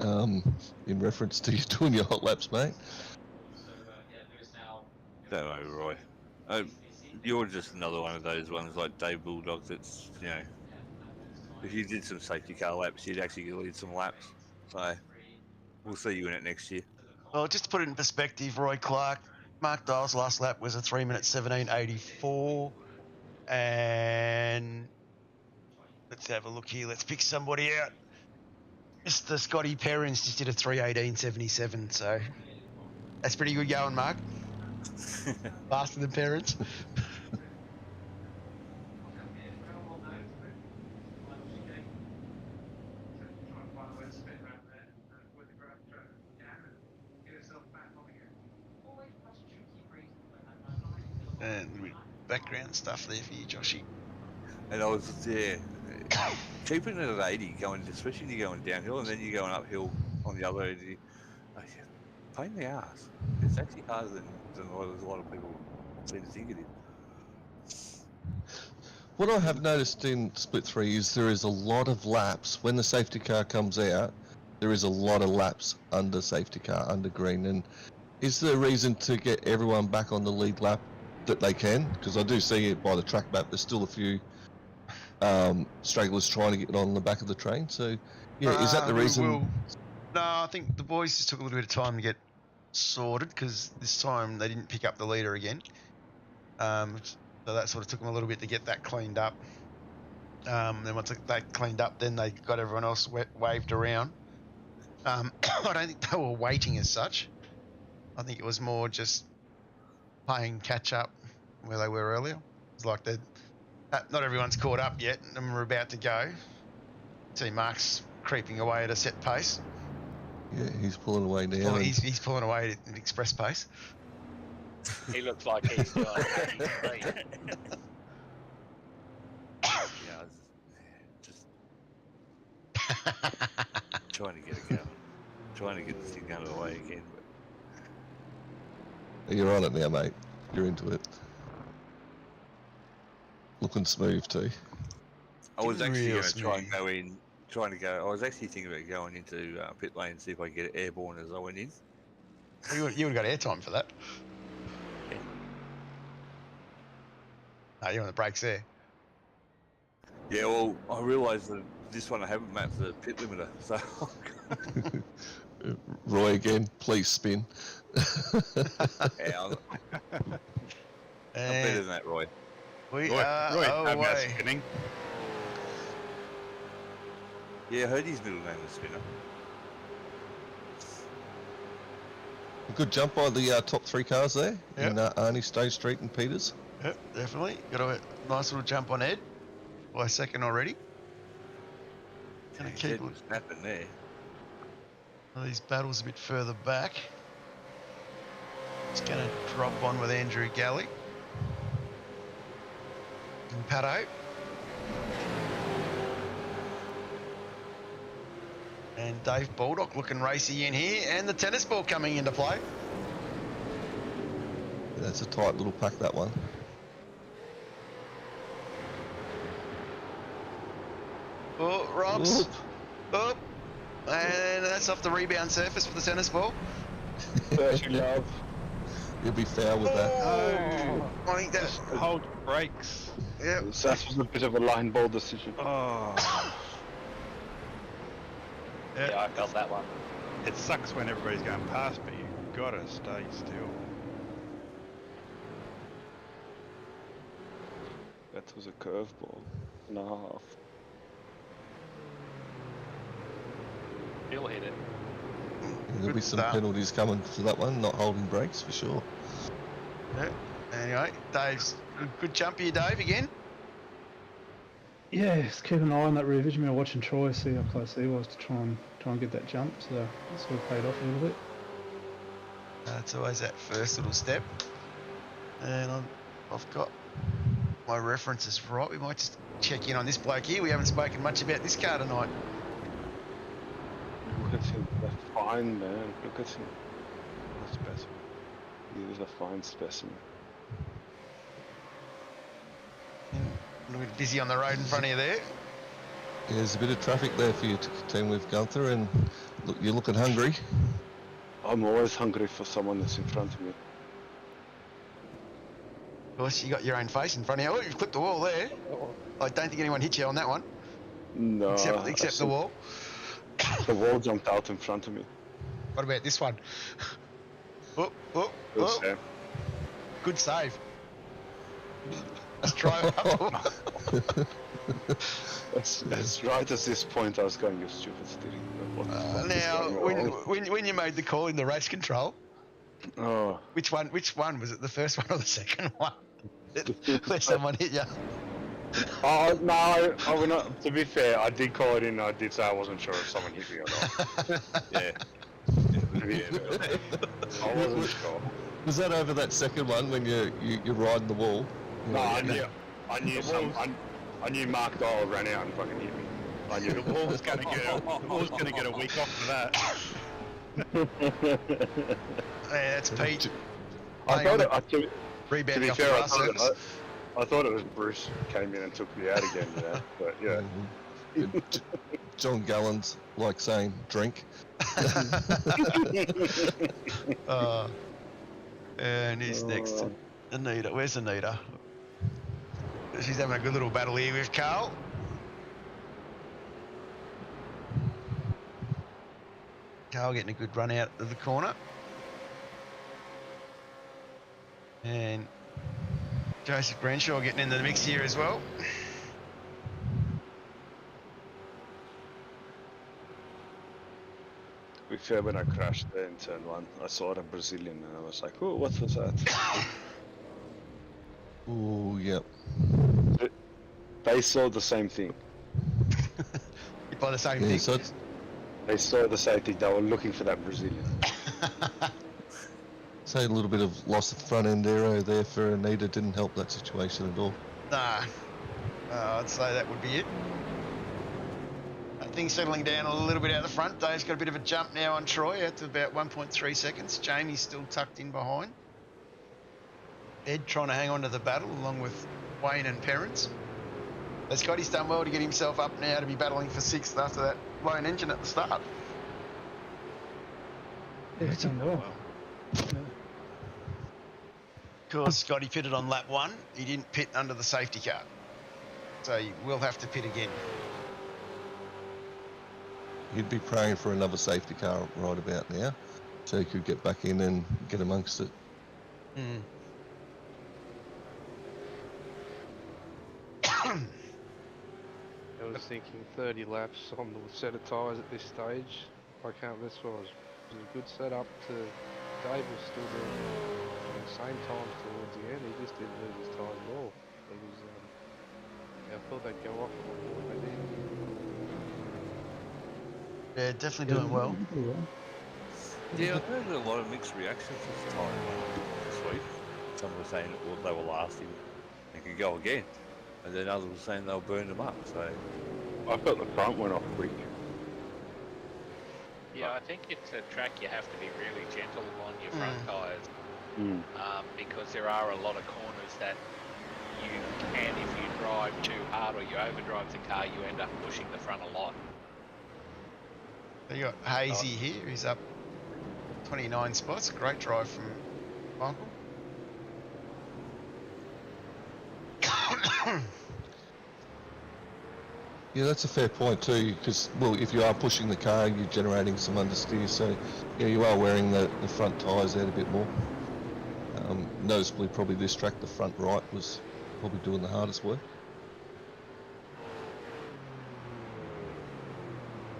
[SPEAKER 3] in reference to you doing your hot laps, mate.
[SPEAKER 5] Don't worry, Roy. You're just another one of those ones like Dave Bulldog that's, you know, if you did some safety car laps, you'd actually lead some laps. So we'll see you in it next year.
[SPEAKER 1] Well, just to put it in perspective, Roy Clark, Mark Dial's last lap was a 3 minute 17.84. And let's have a look here. Let's pick somebody out. Mr. Scotty Perrins just did a 3:18.77. So that's pretty good going, Mark. Faster than Perrins. And a little bit of background stuff there for you, Joshy.
[SPEAKER 5] And I was keeping it at 80, going, especially when you're going downhill and then you're going uphill on the other end. Pain in the ass. It's actually harder than a lot of people seem to think it is.
[SPEAKER 3] What I have noticed in Split 3 is there is a lot of laps. When the safety car comes out, there is a lot of laps under safety car, under green. And is there a reason to get everyone back on the lead lap that they can? Because I do see it by the track map, there's still a few stragglers trying to get on the back of the train. So, yeah, is that the reason?
[SPEAKER 1] No, I think the boys just took a little bit of time to get sorted because this time they didn't pick up the leader again. So that sort of took them a little bit to get that cleaned up. Then once they cleaned up, then they got everyone else waved around. I don't think they were waiting as such. I think it was more just playing catch up where they were earlier. It's like not everyone's caught up yet, and we're about to go. See Mark's creeping away at a set pace.
[SPEAKER 3] Yeah, he's pulling away now.
[SPEAKER 1] He's pulling away at an express pace.
[SPEAKER 7] He looks like he's got 83.
[SPEAKER 5] Yeah, just trying to get it going. Trying to get this thing out of the way again.
[SPEAKER 3] You're on it now, mate. You're into it. Looking smooth too.
[SPEAKER 5] I was actually
[SPEAKER 1] Real
[SPEAKER 5] going to try and
[SPEAKER 1] smooth.
[SPEAKER 5] go in. I was actually thinking about going into pit lane and see if I could get it airborne as I went in.
[SPEAKER 1] You would have got airtime for that.
[SPEAKER 5] Yeah.
[SPEAKER 1] No, you're on the brakes there.
[SPEAKER 5] Yeah, well, I realised that this one I haven't mapped the pit limiter, so
[SPEAKER 3] Roy again, please spin.
[SPEAKER 5] yeah, I'm
[SPEAKER 1] And
[SPEAKER 5] better than that, Roy.
[SPEAKER 1] we
[SPEAKER 4] Roy,
[SPEAKER 1] are
[SPEAKER 4] I'm not
[SPEAKER 1] away.
[SPEAKER 4] spinning.
[SPEAKER 5] Yeah, I heard his middle name was Spinner.
[SPEAKER 3] A good jump by the top three cars there
[SPEAKER 1] Yep.
[SPEAKER 3] in Arnie, Stage Street and Peters.
[SPEAKER 1] Yep, definitely. Got a nice little jump on Ed by a second already. Gonna
[SPEAKER 5] His
[SPEAKER 1] keep
[SPEAKER 5] head was snapping there.
[SPEAKER 1] these battles a bit further back. It's gonna drop on with Andrew Galley and Pato. And Dave Baldock looking racy in here, and the tennis ball coming into play.
[SPEAKER 3] Yeah, that's a tight little pack, that one.
[SPEAKER 1] Oh, Robs. Oh, and that's off the rebound surface for the tennis ball.
[SPEAKER 9] Dirty love.
[SPEAKER 3] You'll be foul with that.
[SPEAKER 1] Oh, I think that.
[SPEAKER 4] Hold brakes.
[SPEAKER 1] Yep.
[SPEAKER 9] That was a bit of a line ball decision.
[SPEAKER 4] Oh.
[SPEAKER 7] Yeah, I felt that one.
[SPEAKER 4] It sucks when everybody's going past, but you gotta stay still.
[SPEAKER 9] That was a curveball and a half.
[SPEAKER 7] Still hit it.
[SPEAKER 3] There'll be some
[SPEAKER 1] start.
[SPEAKER 3] penalties coming for that one, not holding brakes for sure.
[SPEAKER 1] Yeah. Anyway, Dave's good jump here, Dave, again.
[SPEAKER 2] Yeah, just keep an eye on that rear vision mirror, watching Troy, see how close he was to try and get that jump. So that sort of paid off a little bit.
[SPEAKER 1] It's always that first little step. And I've got my references right. We might just check in on this bloke here. We haven't spoken much about this car tonight.
[SPEAKER 9] Look at him, a fine man. Look at him.
[SPEAKER 4] A specimen.
[SPEAKER 9] He is a fine specimen.
[SPEAKER 1] A little bit busy on the road in front of you there.
[SPEAKER 3] Yeah, there's a bit of traffic there for you to contend with, Gunther, and look, you're looking hungry.
[SPEAKER 9] I'm always hungry for someone that's in front of me.
[SPEAKER 1] Of course, you got your own face in front of you. Oh, you've clipped the wall there. I don't think anyone hit you on that one.
[SPEAKER 9] No,
[SPEAKER 1] Except the wall.
[SPEAKER 9] The wall jumped out in front of me.
[SPEAKER 1] What about this one? Oh, oh,
[SPEAKER 9] Good
[SPEAKER 1] oh.
[SPEAKER 9] save.
[SPEAKER 1] Good save. Let's try it.
[SPEAKER 9] That's right at this point I was going, you stupid steering.
[SPEAKER 1] Now, when you made the call in the race control,
[SPEAKER 9] Oh,
[SPEAKER 1] which one was it? The first one or the second one? Where someone hit you?
[SPEAKER 9] oh no, I will not. To be fair, I did call it in. I did say I wasn't sure if someone hit me or not.
[SPEAKER 5] Yeah.
[SPEAKER 9] I wasn't sure.
[SPEAKER 3] Was that over that second one when you're riding the wall?
[SPEAKER 9] No, I knew Mark Dial ran out and fucking hit me. I knew
[SPEAKER 4] The wall's gonna get a week off for that.
[SPEAKER 1] Yeah, that's Pete.
[SPEAKER 9] I thought to
[SPEAKER 1] Rebounding
[SPEAKER 9] be
[SPEAKER 1] off
[SPEAKER 9] fair,
[SPEAKER 1] the
[SPEAKER 9] I
[SPEAKER 1] grass
[SPEAKER 9] thought,
[SPEAKER 1] surface.
[SPEAKER 9] I thought it was Bruce came in and took me out again, you know. But yeah.
[SPEAKER 3] John Gallen's like saying, drink.
[SPEAKER 1] And he's next to Anita. Where's Anita? She's having a good little battle here with Carl. Carl getting a good run out of the corner. And Joseph Brenshaw getting into the mix here as well.
[SPEAKER 9] To be fair, when I crashed there in turn one, I saw a Brazilian and I was like, oh, what was that?
[SPEAKER 3] Oh, yep.
[SPEAKER 9] They saw the same thing.
[SPEAKER 1] By the same
[SPEAKER 3] Yeah,
[SPEAKER 1] thing.
[SPEAKER 3] so it's,
[SPEAKER 9] They saw the same thing. They were looking for that Brazilian.
[SPEAKER 3] say a little bit of loss at the front end aero there for Anita didn't help that situation at all.
[SPEAKER 1] Nah, I'd say that would be it. Things settling down a little bit out the front. Dave's got a bit of a jump now on Troy out to about 1.3 seconds. Jamie's still tucked in behind. Ed trying to hang on to the battle along with Wayne and Perrins. So Scotty's done well to get himself up now to be battling for 6th after that blown engine at the start.
[SPEAKER 2] Yeah, it's done well.
[SPEAKER 1] Of course, Scotty pitted on lap 1. He didn't pit under the safety car. So he will have to pit again.
[SPEAKER 3] He'd be praying for another safety car right about now, so he could get back in and get amongst it.
[SPEAKER 1] Mm.
[SPEAKER 8] I was thinking 30 laps on the set of tyres at this stage. I can't. This was a good setup. Dave was still doing the same times towards the end. He just didn't lose his time at all. It was. I thought they'd go off a lot more than they did.
[SPEAKER 1] Yeah, definitely doing well.
[SPEAKER 5] Yeah, I heard a lot of mixed reactions this time this week. Some were saying that they were last and could go again, and then others were saying they'll burn them up. So
[SPEAKER 9] I felt the front went off quick.
[SPEAKER 7] Yeah, I think it's a track you have to be really gentle on your front tyres because there are a lot of corners that you can, if you drive too hard or you overdrive the car, you end up pushing the front a lot.
[SPEAKER 1] You got Hazy here. He's up 29 spots. Great drive from Michael.
[SPEAKER 3] Yeah, that's a fair point too, because, well, if you are pushing the car, you're generating some understeer, so yeah, you are wearing the front tyres out a bit more. Noticeably, probably this track, the front right was probably doing the hardest work.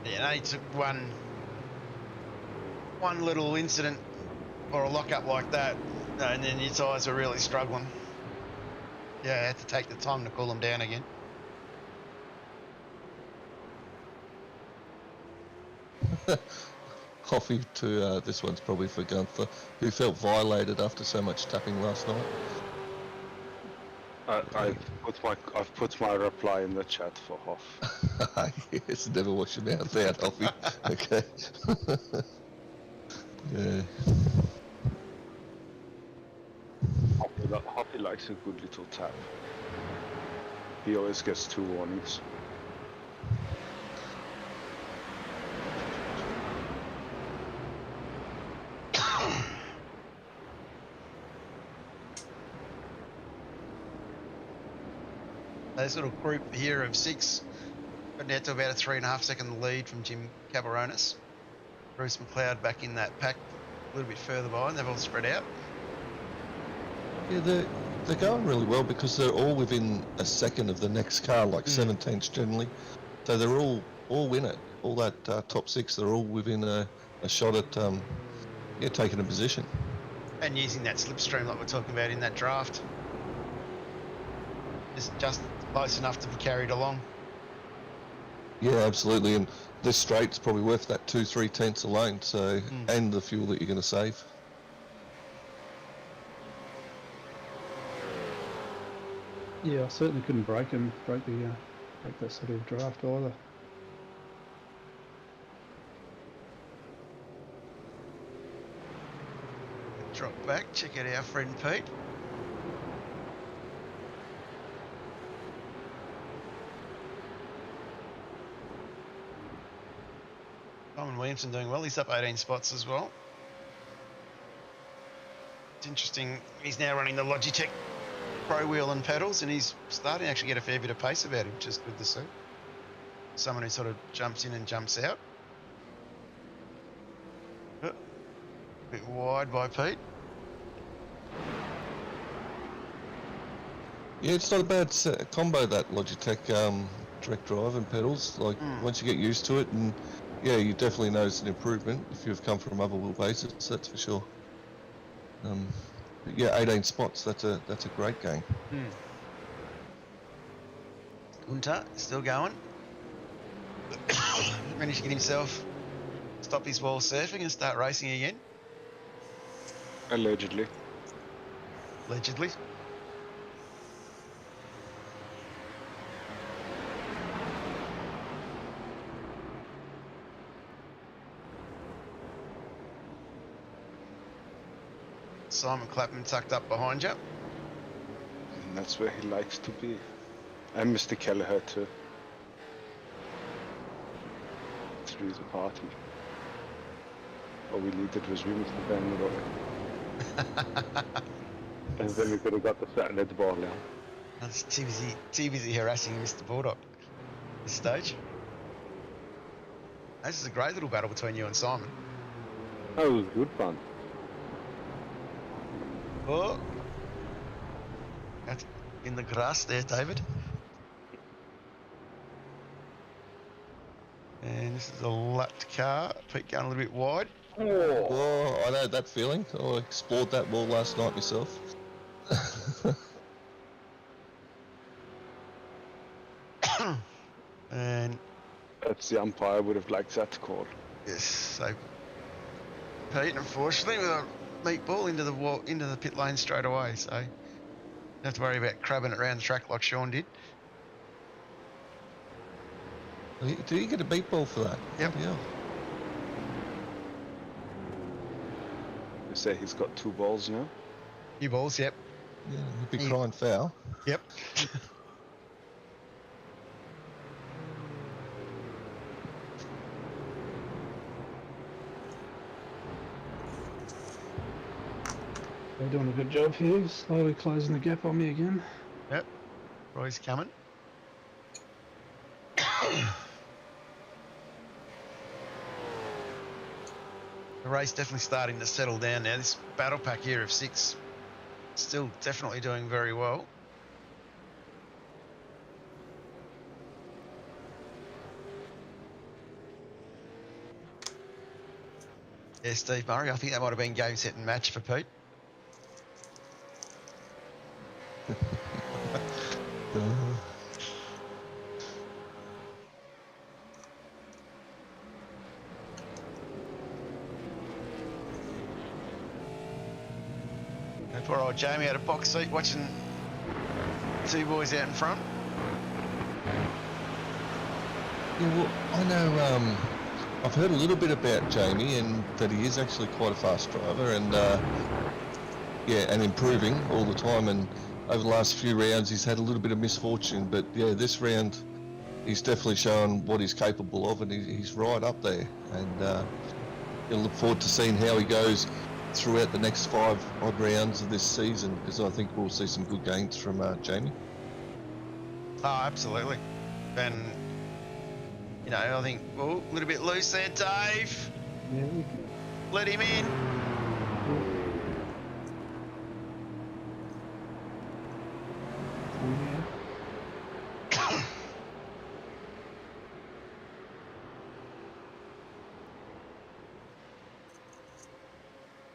[SPEAKER 1] Yeah, it only took one little incident or a lock-up like that, and then your tyres are really struggling. Yeah, I had to take the time to cool them down again.
[SPEAKER 3] Coffee to this one's probably for Gunther, who felt violated after so much tapping last night.
[SPEAKER 9] I've put my reply in the chat for Hoff.
[SPEAKER 3] Yes, never wash your mouth out, Hoffy. Okay. Yeah.
[SPEAKER 9] Hoppy likes a good little tap. He always gets 2 warnings.
[SPEAKER 1] This little group here of 6 got down to about a 3.5 second lead from Jim Cabaronis. Bruce McLeod back in that pack a little bit further behind. They've all spread out.
[SPEAKER 3] Yeah, they're going really well because they're all within a second of the next car, like 17s generally. So they're all in it. All that top 6, they're all within a shot at taking a position.
[SPEAKER 1] And using that slipstream like we're talking about in that draft. Just close enough to be carried along.
[SPEAKER 3] Yeah, absolutely. And this straight's probably worth that 2-3 tenths alone. So, and the fuel that you're going to save.
[SPEAKER 2] Yeah, I certainly couldn't break that sort of draft either.
[SPEAKER 1] Drop back, check out our friend Pete. Simon Williamson doing well. He's up 18 spots as well. It's interesting. He's now running the Logitech Pro wheel and pedals, and he's starting to actually get a fair bit of pace about him, which is good to see. Someone who sort of jumps in and jumps out. A bit wide by Pete.
[SPEAKER 3] Yeah, it's not a bad combo, that Logitech direct drive and pedals. Like, once you get used to it, and yeah, you definitely notice an improvement if you've come from other wheelbases, that's for sure. But yeah, 18 spots, that's a great game.
[SPEAKER 1] Gunter still going. Managed to get himself, stop his wall surfing and start racing again.
[SPEAKER 9] Allegedly.
[SPEAKER 1] Allegedly. Simon Clapham tucked up behind you.
[SPEAKER 9] And that's where he likes to be. And Mr. Kelleher too. Three's a party. All we needed was we, Mr. Ben Rock. And then we could have got the Saturday ball down.
[SPEAKER 1] That's too busy harassing Mr. Bulldog at this stage. This is a great little battle between you and Simon.
[SPEAKER 9] That was good fun.
[SPEAKER 1] Oh, that's in the grass there, David. And this is a lapped car. Pete going a little bit wide.
[SPEAKER 3] Oh, I know that feeling. I explored that wall last night myself.
[SPEAKER 1] And
[SPEAKER 9] that's the umpire would have liked that call.
[SPEAKER 1] Yes, so Pete, unfortunately, with a meatball into the pit lane straight away. So you don't have to worry about crabbing it around the track like Sean did.
[SPEAKER 3] Do you get a meatball for that?
[SPEAKER 1] Yep.
[SPEAKER 3] Yeah.
[SPEAKER 9] You say he's got 2 balls now?
[SPEAKER 1] 2 balls, yep.
[SPEAKER 3] Yeah, you'd be crying foul.
[SPEAKER 1] Yep.
[SPEAKER 2] They're doing a good job here, slowly closing the gap on me again.
[SPEAKER 1] Yep. Roy's coming. The race definitely starting to settle down now. This battle pack here of 6 still definitely doing very well. Yeah, Steve Murray. I think that might have been game, set, and match for Pete. And poor old Jamie had a box seat watching 2 boys out in front.
[SPEAKER 3] Yeah, well, I know. I've heard a little bit about Jamie, and that he is actually quite a fast driver, and yeah, and improving all the time. And over the last few rounds, he's had a little bit of misfortune, but yeah, this round, he's definitely shown what he's capable of, and he's right up there. And you'll look forward to seeing how he goes throughout the next 5 odd rounds of this season, because I think we'll see some good gains from Jamie.
[SPEAKER 1] Oh, absolutely. And, you know, I think, oh, a little bit loose there, Dave.
[SPEAKER 2] Yeah,
[SPEAKER 1] Let him in.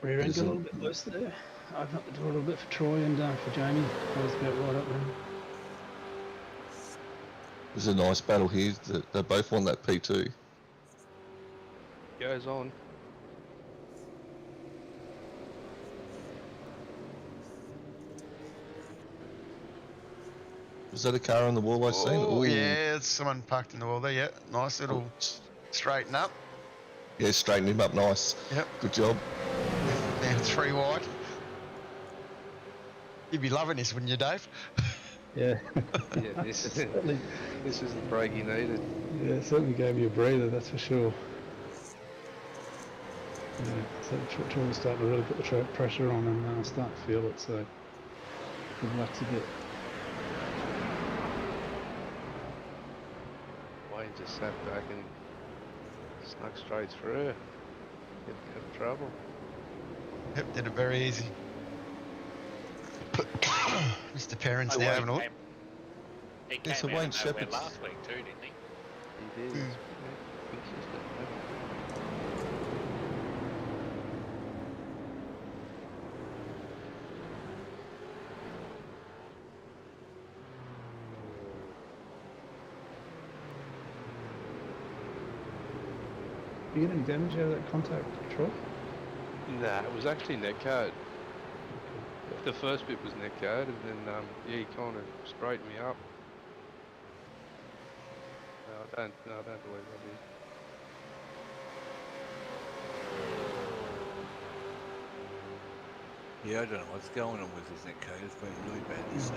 [SPEAKER 2] Rear end got a little bit loose there. Opened up the door a little bit for Troy and for Jamie. I was about right up there.
[SPEAKER 3] There's a nice battle here. They both won that P2.
[SPEAKER 8] Goes on.
[SPEAKER 3] Was that a car on the wall I seen?
[SPEAKER 1] Oh,
[SPEAKER 3] Ooh.
[SPEAKER 1] yeah, it's someone parked in the wall there, yeah. Nice little straighten up.
[SPEAKER 3] Yeah, straighten him up nice.
[SPEAKER 1] Yep.
[SPEAKER 3] Good job.
[SPEAKER 1] Down 3 wide. You'd be loving this, wouldn't you, Dave?
[SPEAKER 2] Yeah.
[SPEAKER 8] Yeah, this is the break he needed.
[SPEAKER 2] Yeah, it certainly gave you a breather, that's for sure. Yeah, so Troy was starting to really put the pressure on and start to feel it, so relax a bit.
[SPEAKER 8] Wayne just sat back and snuck straight through. Get out of trouble.
[SPEAKER 1] Yep, did it very easy. Mr. Perrin's now having a look.
[SPEAKER 7] He
[SPEAKER 3] Yeah, so
[SPEAKER 7] came
[SPEAKER 3] Wayne
[SPEAKER 7] out of nowhere
[SPEAKER 3] Shepherd's-
[SPEAKER 7] last week too, didn't he?
[SPEAKER 8] He did. Consistent.
[SPEAKER 2] You get any damage out of that contact, Troy?
[SPEAKER 8] Nah, it was actually neck guard. The first bit was neck guard, and then yeah, he kind of straightened me up. No, I don't believe I did.
[SPEAKER 5] Yeah, I don't know what's going on with his neck code. It's been really bad this season.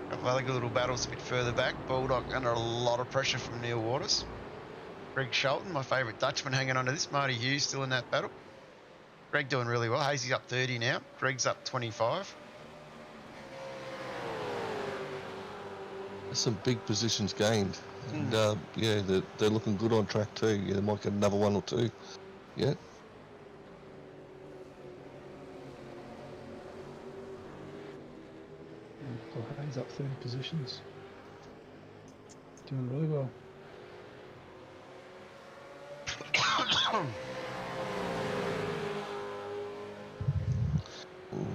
[SPEAKER 1] A couple other good little battles a bit further back. Bulldog under a lot of pressure from Neil Waters. Greg Shelton, my favourite Dutchman, hanging on to this. Marty Hughes still in that battle. Greg doing really well. Hazy's up 30 now. Greg's up 25.
[SPEAKER 3] There's some big positions gained. And yeah, they're looking good on track too. Yeah, they might get another 1 or 2. Yeah.
[SPEAKER 2] Hayes up 30 positions. Doing really well.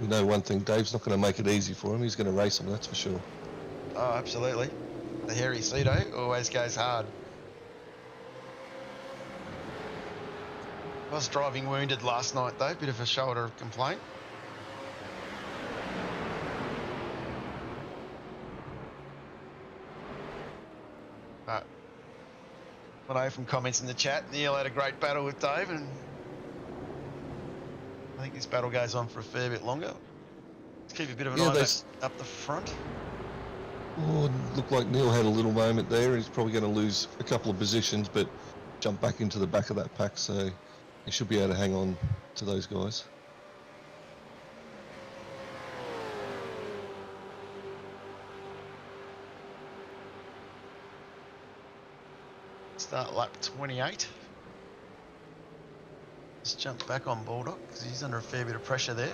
[SPEAKER 3] We know one thing, Dave's not going to make it easy for him. He's going to race him, that's for sure.
[SPEAKER 1] Oh, absolutely. The hairy Cedo always goes hard. I was driving wounded last night though, bit of a shoulder complaint. But I know from comments in the chat, Neil had a great battle with Dave, and I think this battle goes on for a fair bit longer. Let's keep a bit of an eye up the front.
[SPEAKER 3] Oh, looked like Neil had a little moment there. He's probably going to lose a couple of positions, but jump back into the back of that pack, so he should be able to hang on to those guys.
[SPEAKER 1] Start lap 28. Just jump back on Bulldog because he's under a fair bit of pressure there.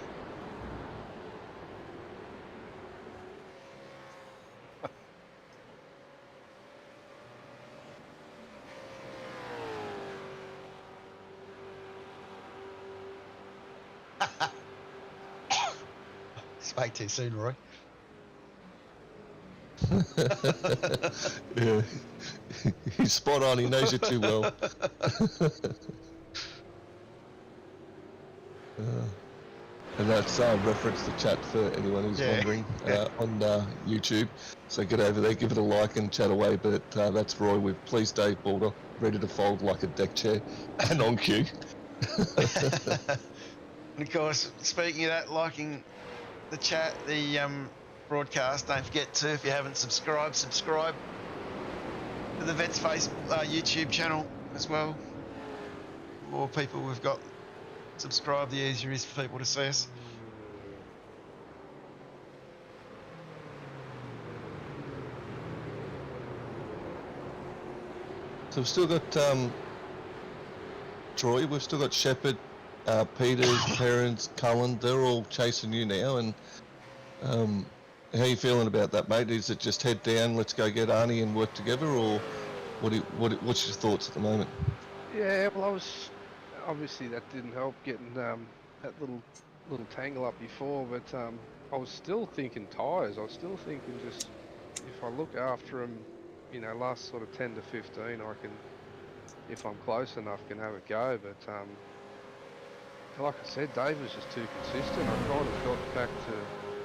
[SPEAKER 1] Spoke too soon, Roy.
[SPEAKER 3] Yeah, he's spot on. He knows you too well. And that's reference to chat for anyone who's wondering on YouTube. So get over there, give it a like and chat away. But that's Roy with Please Dave Bulldog, ready to fold like a deck chair and on cue.
[SPEAKER 1] And of course, speaking of that, liking the chat, the broadcast, don't forget to, if you haven't subscribe to the Vets Face YouTube channel as well. The more people we've got subscribe, the easier it is for people to see us.
[SPEAKER 3] So we've still got Troy, we've still got Shepherd, Peters, Perrins, Cullen. They're all chasing you now. And how are you feeling about that, mate? Is it just head down, let's go get Arnie and work together, or what's your thoughts at the moment?
[SPEAKER 8] Yeah, well, I was obviously that didn't help getting that little tangle up before, but I was still thinking tyres. I was still thinking just if I look after them, you know, last sort of 10 to 15, I can, if I'm close enough, can have a go. But like I said, Dave was just too consistent. I kind of got back to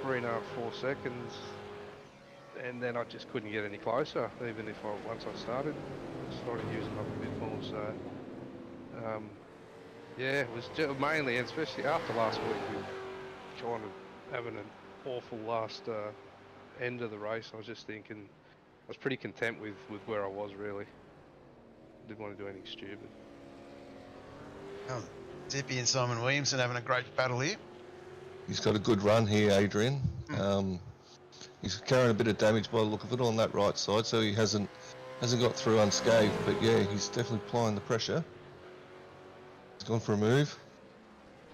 [SPEAKER 8] 3.5, 4 seconds, and then I just couldn't get any closer. Even if once I started using up a bit more. So yeah, it was mainly, and especially after last week, we were kind of having an awful last end of the race. I was just thinking, I was pretty content with where I was, really. Didn't want to do anything stupid.
[SPEAKER 1] Oh, Zippy and Simon Williamson having a great battle here.
[SPEAKER 3] He's got a good run here, Adrian. He's carrying a bit of damage by the look of it on that right side, so he hasn't got through unscathed. But yeah, he's definitely applying the pressure. He's gone for a move.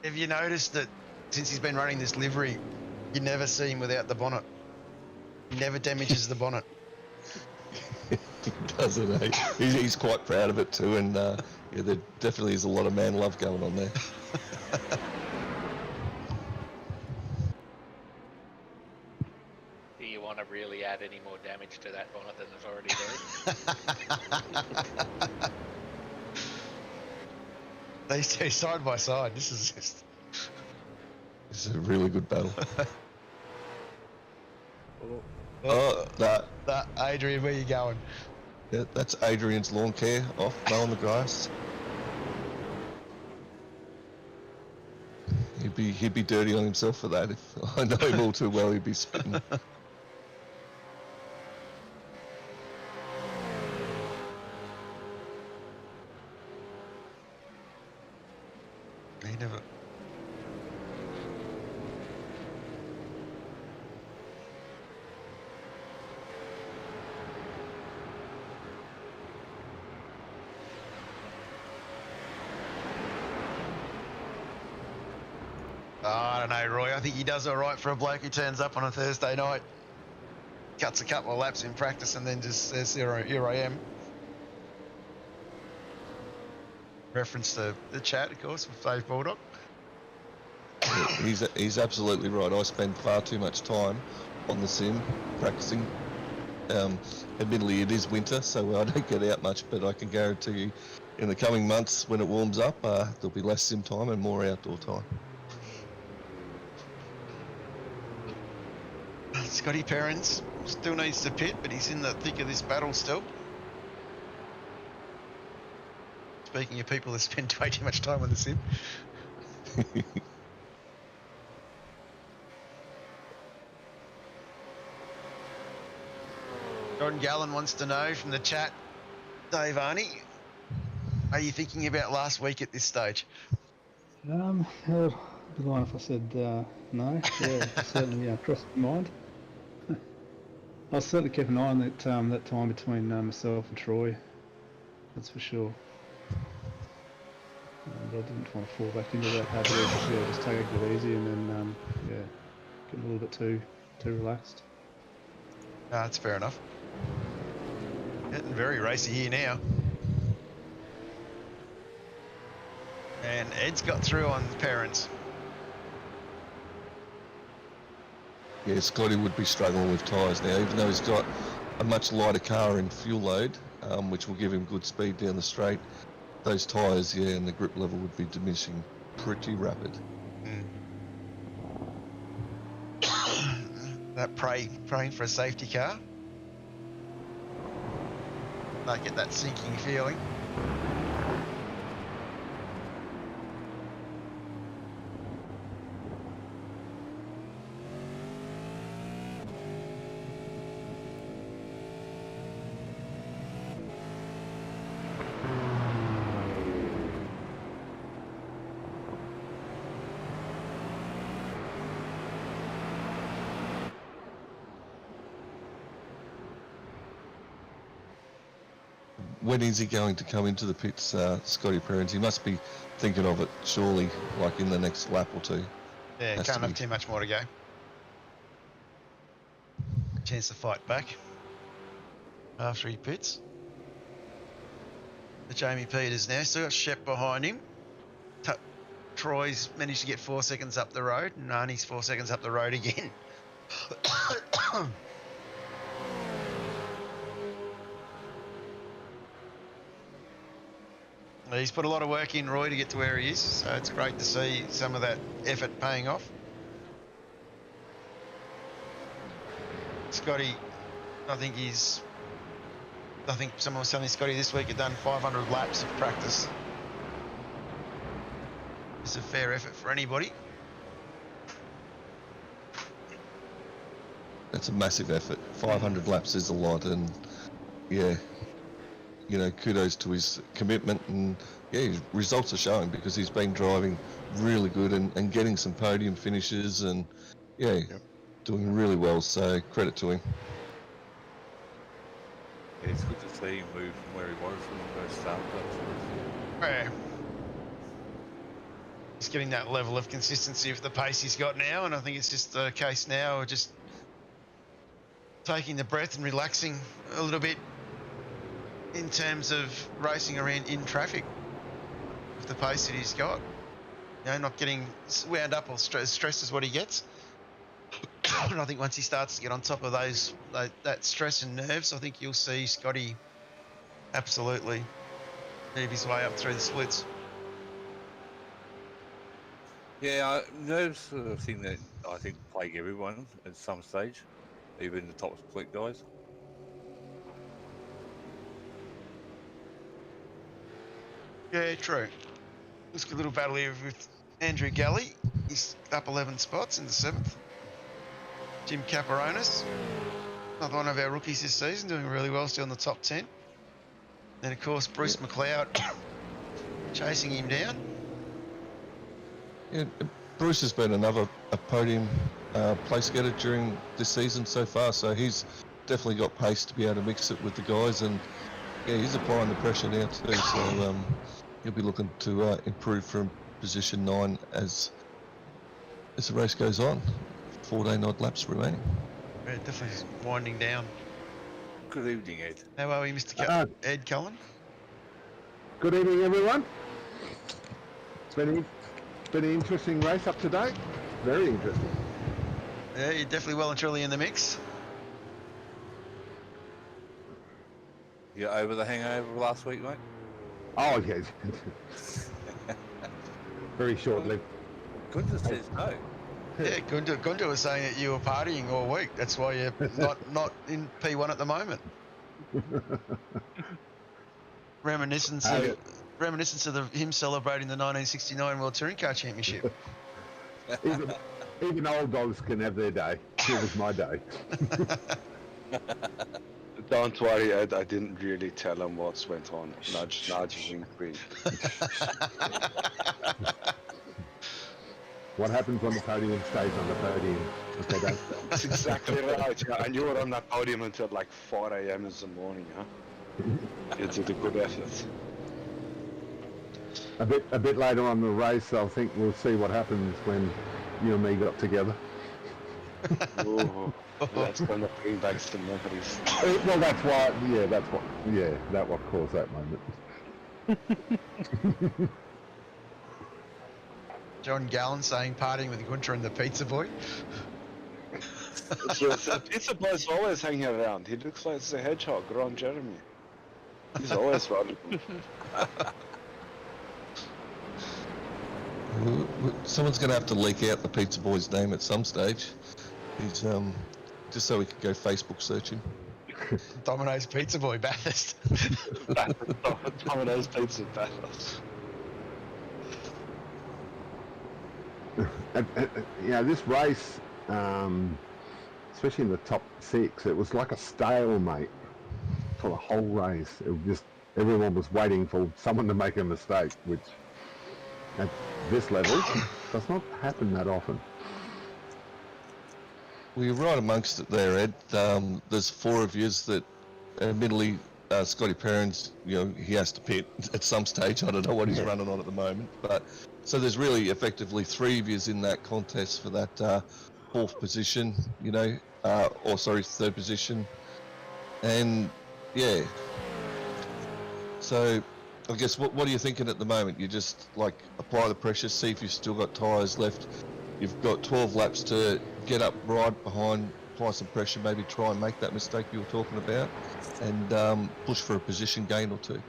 [SPEAKER 1] Have you noticed that since he's been running this livery, you never see him without the bonnet? He never damages the bonnet.
[SPEAKER 3] He doesn't, eh? He's quite proud of it too, and yeah, there definitely is a lot of man love going on there.
[SPEAKER 7] Do you want to really add any more damage to that bonnet than there's already there?
[SPEAKER 1] These two side by side. This is
[SPEAKER 3] a really good battle. That
[SPEAKER 1] Adrian, where you going?
[SPEAKER 3] Yeah, that's Adrian's lawn care off mowing the grass. He'd be dirty on himself for that. If I know him all too well, he'd be spitting.
[SPEAKER 1] He never. I don't know, Roy. I think he does all right for a bloke who turns up on a Thursday night, cuts a couple of laps in practice, and then just says, here I am. Reference to the chat, of course, with Dave Bulldog.
[SPEAKER 3] He's absolutely right. I spend far too much time on the sim practicing. Admittedly, it is winter, so I don't get out much, but I can guarantee you in the coming months when it warms up, there'll be less sim time and more outdoor time.
[SPEAKER 1] Scotty Perrins still needs to pit, but he's in the thick of this battle still. Speaking of people that spend way too much time on the sim. John Gallen wants to know from the chat, Dave Arnie, are you thinking about last week at this stage?
[SPEAKER 2] I'd be lying if I said no. Yeah, certainly crossed my mind. I'll certainly keep an eye on that that time between myself and Troy. That's for sure. but I didn't want to fall back into that habit of just take it easy and then get a little bit too relaxed.
[SPEAKER 1] No, that's fair enough. Getting very racy here now. And Ed's got through on parents.
[SPEAKER 3] Yeah, Scotty would be struggling with tyres now, even though he's got a much lighter car and fuel load, which will give him good speed down the straight. Those tyres, and the grip level would be diminishing pretty rapid.
[SPEAKER 1] That praying for a safety car. Don't get that sinking feeling.
[SPEAKER 3] When is he going to come into the pits, Scotty Perrins? He must be thinking of it, surely, like in the next lap or two.
[SPEAKER 1] Yeah, can't have too much more to go. Chance to fight back after he pits. The Jamie Peters now, still got Shep behind him. Troy's managed to get 4 seconds up the road, and Arnie's 4 seconds up the road again. He's put a lot of work in, Roy, to get to where he is, so it's great to see some of that effort paying off. Scotty, I think someone was telling Scotty this week had done 500 laps of practice. It's a fair effort for anybody.
[SPEAKER 3] That's a massive effort. 500 laps is a lot, and kudos to his commitment, and his results are showing because he's been driving really good and getting some podium finishes and doing really well, so credit to him.
[SPEAKER 5] Yeah, it's good to see him move from where he was when he first started.
[SPEAKER 1] Yeah. He's getting that level of consistency with the pace he's got now, and I think it's just a case now of just taking the breath and relaxing a little bit in terms of racing around in traffic with the pace that he's got. Not getting wound up or stressed is what he gets. And I think once he starts to get on top of that stress and nerves, I think you'll see Scotty absolutely move his way up through the splits.
[SPEAKER 5] Yeah, nerves are a thing that I think plague everyone at some stage, even the top split guys.
[SPEAKER 1] Yeah, true. Looks like a little battle here with Andrew Galley. He's up 11 spots in the 7th. Jim Caparonis, another one of our rookies this season, doing really well, still in the top 10. And of course, Bruce McLeod chasing him down.
[SPEAKER 3] Yeah, Bruce has been a podium place getter during this season so far, so he's definitely got pace to be able to mix it with the guys, and he's applying the pressure now too, so he'll be looking to improve from position 9 as the race goes on. 14 odd laps remaining.
[SPEAKER 1] Yeah, definitely winding down.
[SPEAKER 5] Good evening, Ed.
[SPEAKER 1] How are we, Mr. Ed Cullen?
[SPEAKER 10] Good evening, everyone. It's been an interesting race up to date. Very interesting.
[SPEAKER 1] Yeah, you're definitely well and truly in the mix.
[SPEAKER 5] You over the hangover last week, mate?
[SPEAKER 10] Oh, yes. Very short-lived.
[SPEAKER 5] Gunther says no.
[SPEAKER 1] Yeah, Gunther was saying that you were partying all week. That's why you're not in P1 at the moment. Reminiscence of him celebrating the 1969 World Touring Car Championship.
[SPEAKER 10] Even old dogs can have their day. It was my day.
[SPEAKER 9] Don't worry, Ed, I didn't really tell him what went on. Nudge, wink, wink.
[SPEAKER 10] What happens on the podium stays on the podium. Okay,
[SPEAKER 9] That's exactly right, yeah. And you were on that podium until like 4 a.m. in the morning, huh? You did a good effort.
[SPEAKER 10] a bit later on in the race, I think we'll see what happens when you and me got together.
[SPEAKER 9] Ooh, that's going to bring back some memories.
[SPEAKER 10] Well, that what caused that moment.
[SPEAKER 1] John Gallen saying partying with Gunter and the pizza boy.
[SPEAKER 9] The pizza boy's always hanging around. He looks like the hedgehog, Ron Jeremy. He's always running.
[SPEAKER 3] Someone's going to have to leak out the pizza boy's name at some stage. He's just so we can go Facebook search him.
[SPEAKER 1] Domino's pizza boy Bathurst.
[SPEAKER 9] Domino's pizza Bathurst.
[SPEAKER 10] This race, especially in the top 6, it was like a stalemate for the whole race. It was just everyone was waiting for someone to make a mistake, which at this level does not happen that often.
[SPEAKER 3] Well, you're right amongst it there, Ed. There's 4 of yous that, admittedly, Scotty Perrins, he has to pit at some stage. I don't know what he's running on at the moment, but so there's really effectively 3 of yous in that contest for that 4th position, third position, and yeah. So I guess what are you thinking at the moment? You just apply the pressure, see if you've still got tyres left. You've got 12 laps to get up right behind, apply some pressure, maybe try and make that mistake you were talking about, and push for a position gain or 2.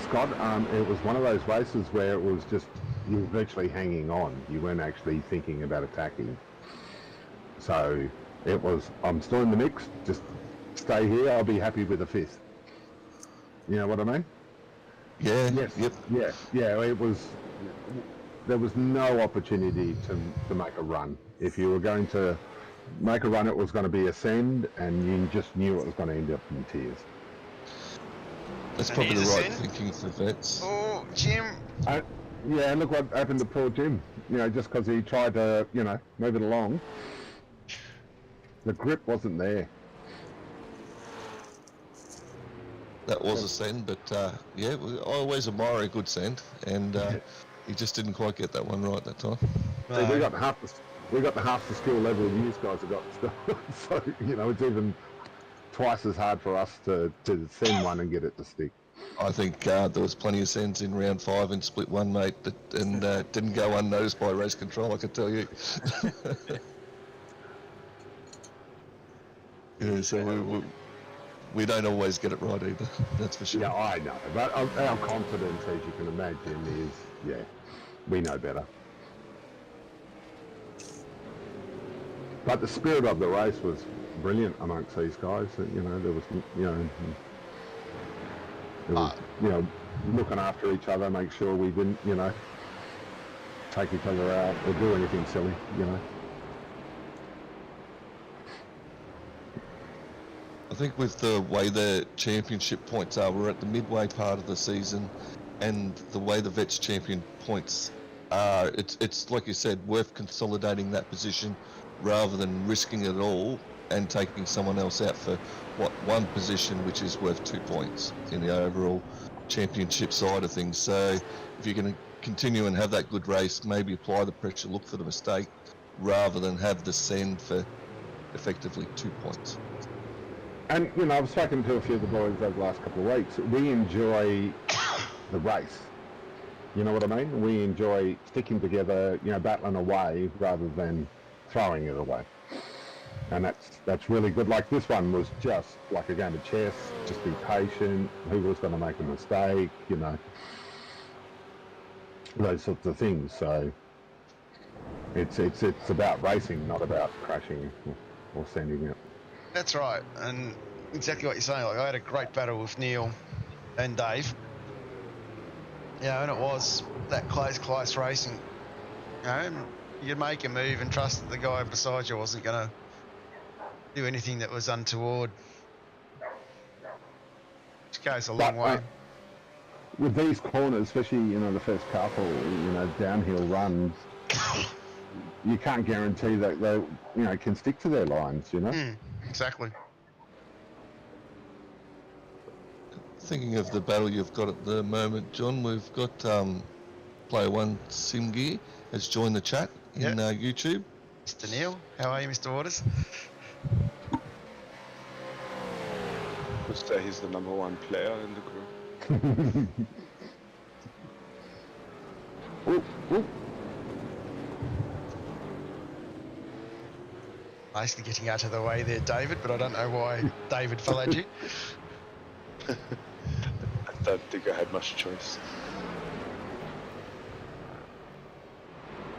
[SPEAKER 10] Scott, it was one of those races where it was just, you were virtually hanging on. You weren't actually thinking about attacking. So it was, I'm still in the mix, just stay here, I'll be happy with a 5th. You know what I mean?
[SPEAKER 3] Yeah.
[SPEAKER 10] Yes.
[SPEAKER 3] Yep.
[SPEAKER 10] Yeah, it was, there was no opportunity to make a run. If you were going to make a run, it was going to be ascend, and you just knew it was going to end up in tears.
[SPEAKER 3] That's probably the right thinking for vets.
[SPEAKER 1] Oh, Jim.
[SPEAKER 10] Yeah, look what happened to poor Jim. Just because he tried to, move it along. The grip wasn't there.
[SPEAKER 3] That was a send, but I always admire a good send, and he just didn't quite get that one right that time.
[SPEAKER 10] See, we got half the skill level you guys have got, so it's even twice as hard for us to send one and get it to stick.
[SPEAKER 3] I think there was plenty of sends in round 5 in split 1, mate, and didn't go unnoticed by race control, I can tell you. So we don't always get it right either, that's for sure.
[SPEAKER 10] Yeah, I know, but our confidence, as you can imagine, is, we know better. But the spirit of the race was brilliant amongst these guys. There was, looking after each other, make sure we didn't, take each other out or do anything silly,
[SPEAKER 3] I think with the way the championship points are, we're at the midway part of the season, and the way the Vets champion points are, it's like you said, worth consolidating that position rather than risking it all and taking someone else out for one position, which is worth 2 points in the overall championship side of things. So if you're going to continue and have that good race, maybe apply the pressure, look for the mistake, rather than have the send for effectively 2 points.
[SPEAKER 10] And, I've spoken to a few of the boys over the last couple of weeks. We enjoy the race. You know what I mean? We enjoy sticking together, battling away rather than throwing it away. And that's really good. Like this one was just like a game of chess, just be patient, who was going to make a mistake, those sorts of things. So it's about racing, not about crashing or sending it.
[SPEAKER 1] That's right, and exactly what you're saying. I had a great battle with Neil and Dave. And it was that close racing. You'd make a move and trust that the guy beside you wasn't going to do anything that was untoward. Which goes a long way.
[SPEAKER 10] With these corners, especially, the first couple, downhill runs, you can't guarantee that they, can stick to their lines,
[SPEAKER 1] Exactly.
[SPEAKER 3] thinking of the battle you've got at the moment, John. We've got Player One Simgear has joined the chat in YouTube.
[SPEAKER 1] Mr. Neil, how are you, Mr. Waters?
[SPEAKER 9] Let's say he's the #1 player in the group.
[SPEAKER 10] Ooh, ooh.
[SPEAKER 1] Basically getting out of the way there, David, but I don't know why David followed you.
[SPEAKER 9] I don't think I had much choice.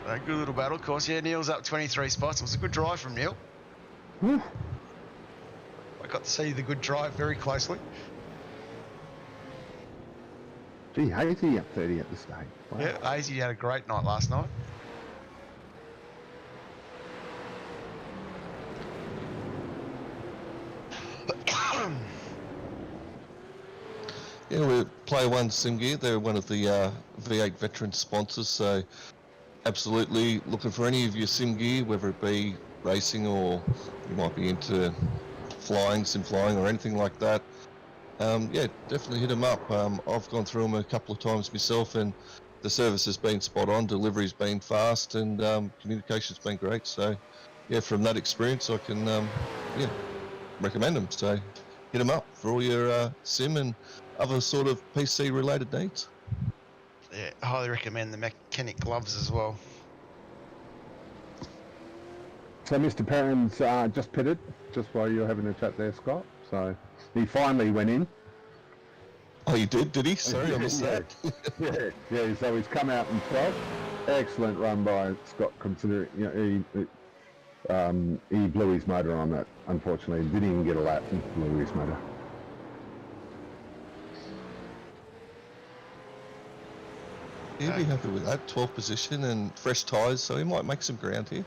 [SPEAKER 1] A good little battle, of course. Yeah, Neil's up 23 spots. It was a good drive from Neil.
[SPEAKER 10] Whew.
[SPEAKER 1] I got to see the good drive very closely.
[SPEAKER 10] Gee, Hazy up 30 at this stage. Wow.
[SPEAKER 1] Yeah, Hazy had a great night last night.
[SPEAKER 3] Yeah, we're Player One Simgear. They're one of the V8 veteran sponsors, so absolutely looking for any of your sim gear, whether it be racing or you might be into sim flying or anything like that. Yeah, definitely hit them up. I've gone through them a couple of times myself, and the service has been spot on, delivery's been fast, and communication's been great. So, yeah, from that experience, I can recommend them. So, hit them up for all your sim and other sort of PC related needs.
[SPEAKER 1] Yeah, highly recommend the mechanic gloves as well.
[SPEAKER 10] So Mr. Perrin's just pitted, just while you're having a chat there, Scott. So he finally went in.
[SPEAKER 3] Oh, you did he? Sorry, I missed that.
[SPEAKER 10] yeah. So he's come out in 12th. Excellent run by Scott, considering he blew his motor on that. Unfortunately, didn't even get a lap and blew his motor.
[SPEAKER 3] He'll be happy with that. 12th position and fresh tyres, so he might make some ground here.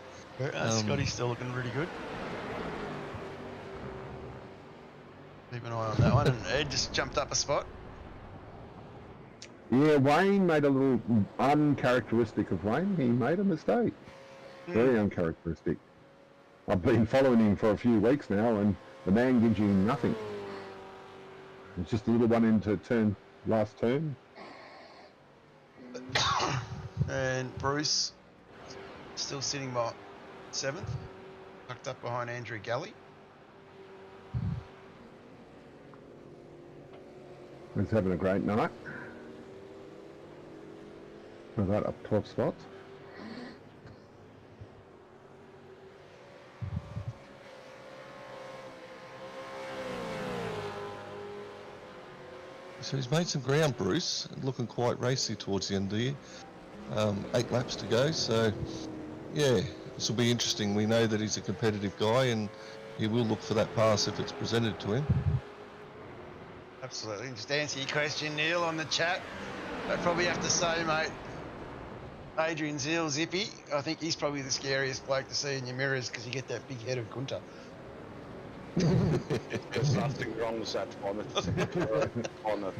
[SPEAKER 1] Scotty's still looking really good. Keep an eye on that one. And Ed just jumped up a spot.
[SPEAKER 10] Yeah, Wayne made a little uncharacteristic of Wayne. He made a mistake. Very uncharacteristic. I've been following him for a few weeks now, and the man gives you nothing. It's just a little one into last turn.
[SPEAKER 1] And Bruce still sitting by 7th, tucked up behind Andrew Galley.
[SPEAKER 10] He's having a great night. With that up 12 spots.
[SPEAKER 3] So he's made some ground, Bruce, looking quite racy towards the end of the year. 8 laps to go, so yeah, this will be interesting. We know that he's a competitive guy and he will look for that pass if it's presented to him.
[SPEAKER 1] Absolutely. Just to answer your question, Neil, on the chat, I'd probably have to say, mate, Adrian Zeal Zippy, I think he's probably the scariest bloke to see in your mirrors because you get that big head of Gunter.
[SPEAKER 9] There's nothing wrong with that on it.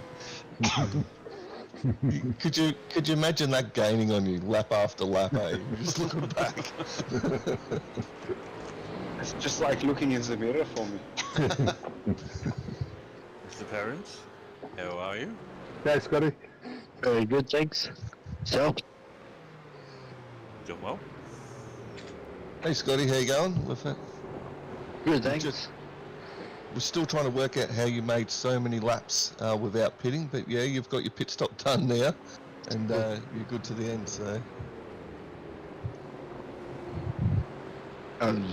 [SPEAKER 3] Could you imagine that gaining on you lap after lap, eh? Just looking back.
[SPEAKER 9] It's just like looking in the mirror for me.
[SPEAKER 5] Mr. Parents, how are you?
[SPEAKER 10] Yeah, Scotty.
[SPEAKER 11] Very good, thanks. So,
[SPEAKER 5] Doing well.
[SPEAKER 3] Hey Scotty, how you going?
[SPEAKER 11] good, thanks.
[SPEAKER 3] We're still trying to work out how you made so many laps without pitting, but yeah, you've got your pit stop done now, and you're good to the end, so.
[SPEAKER 11] I'm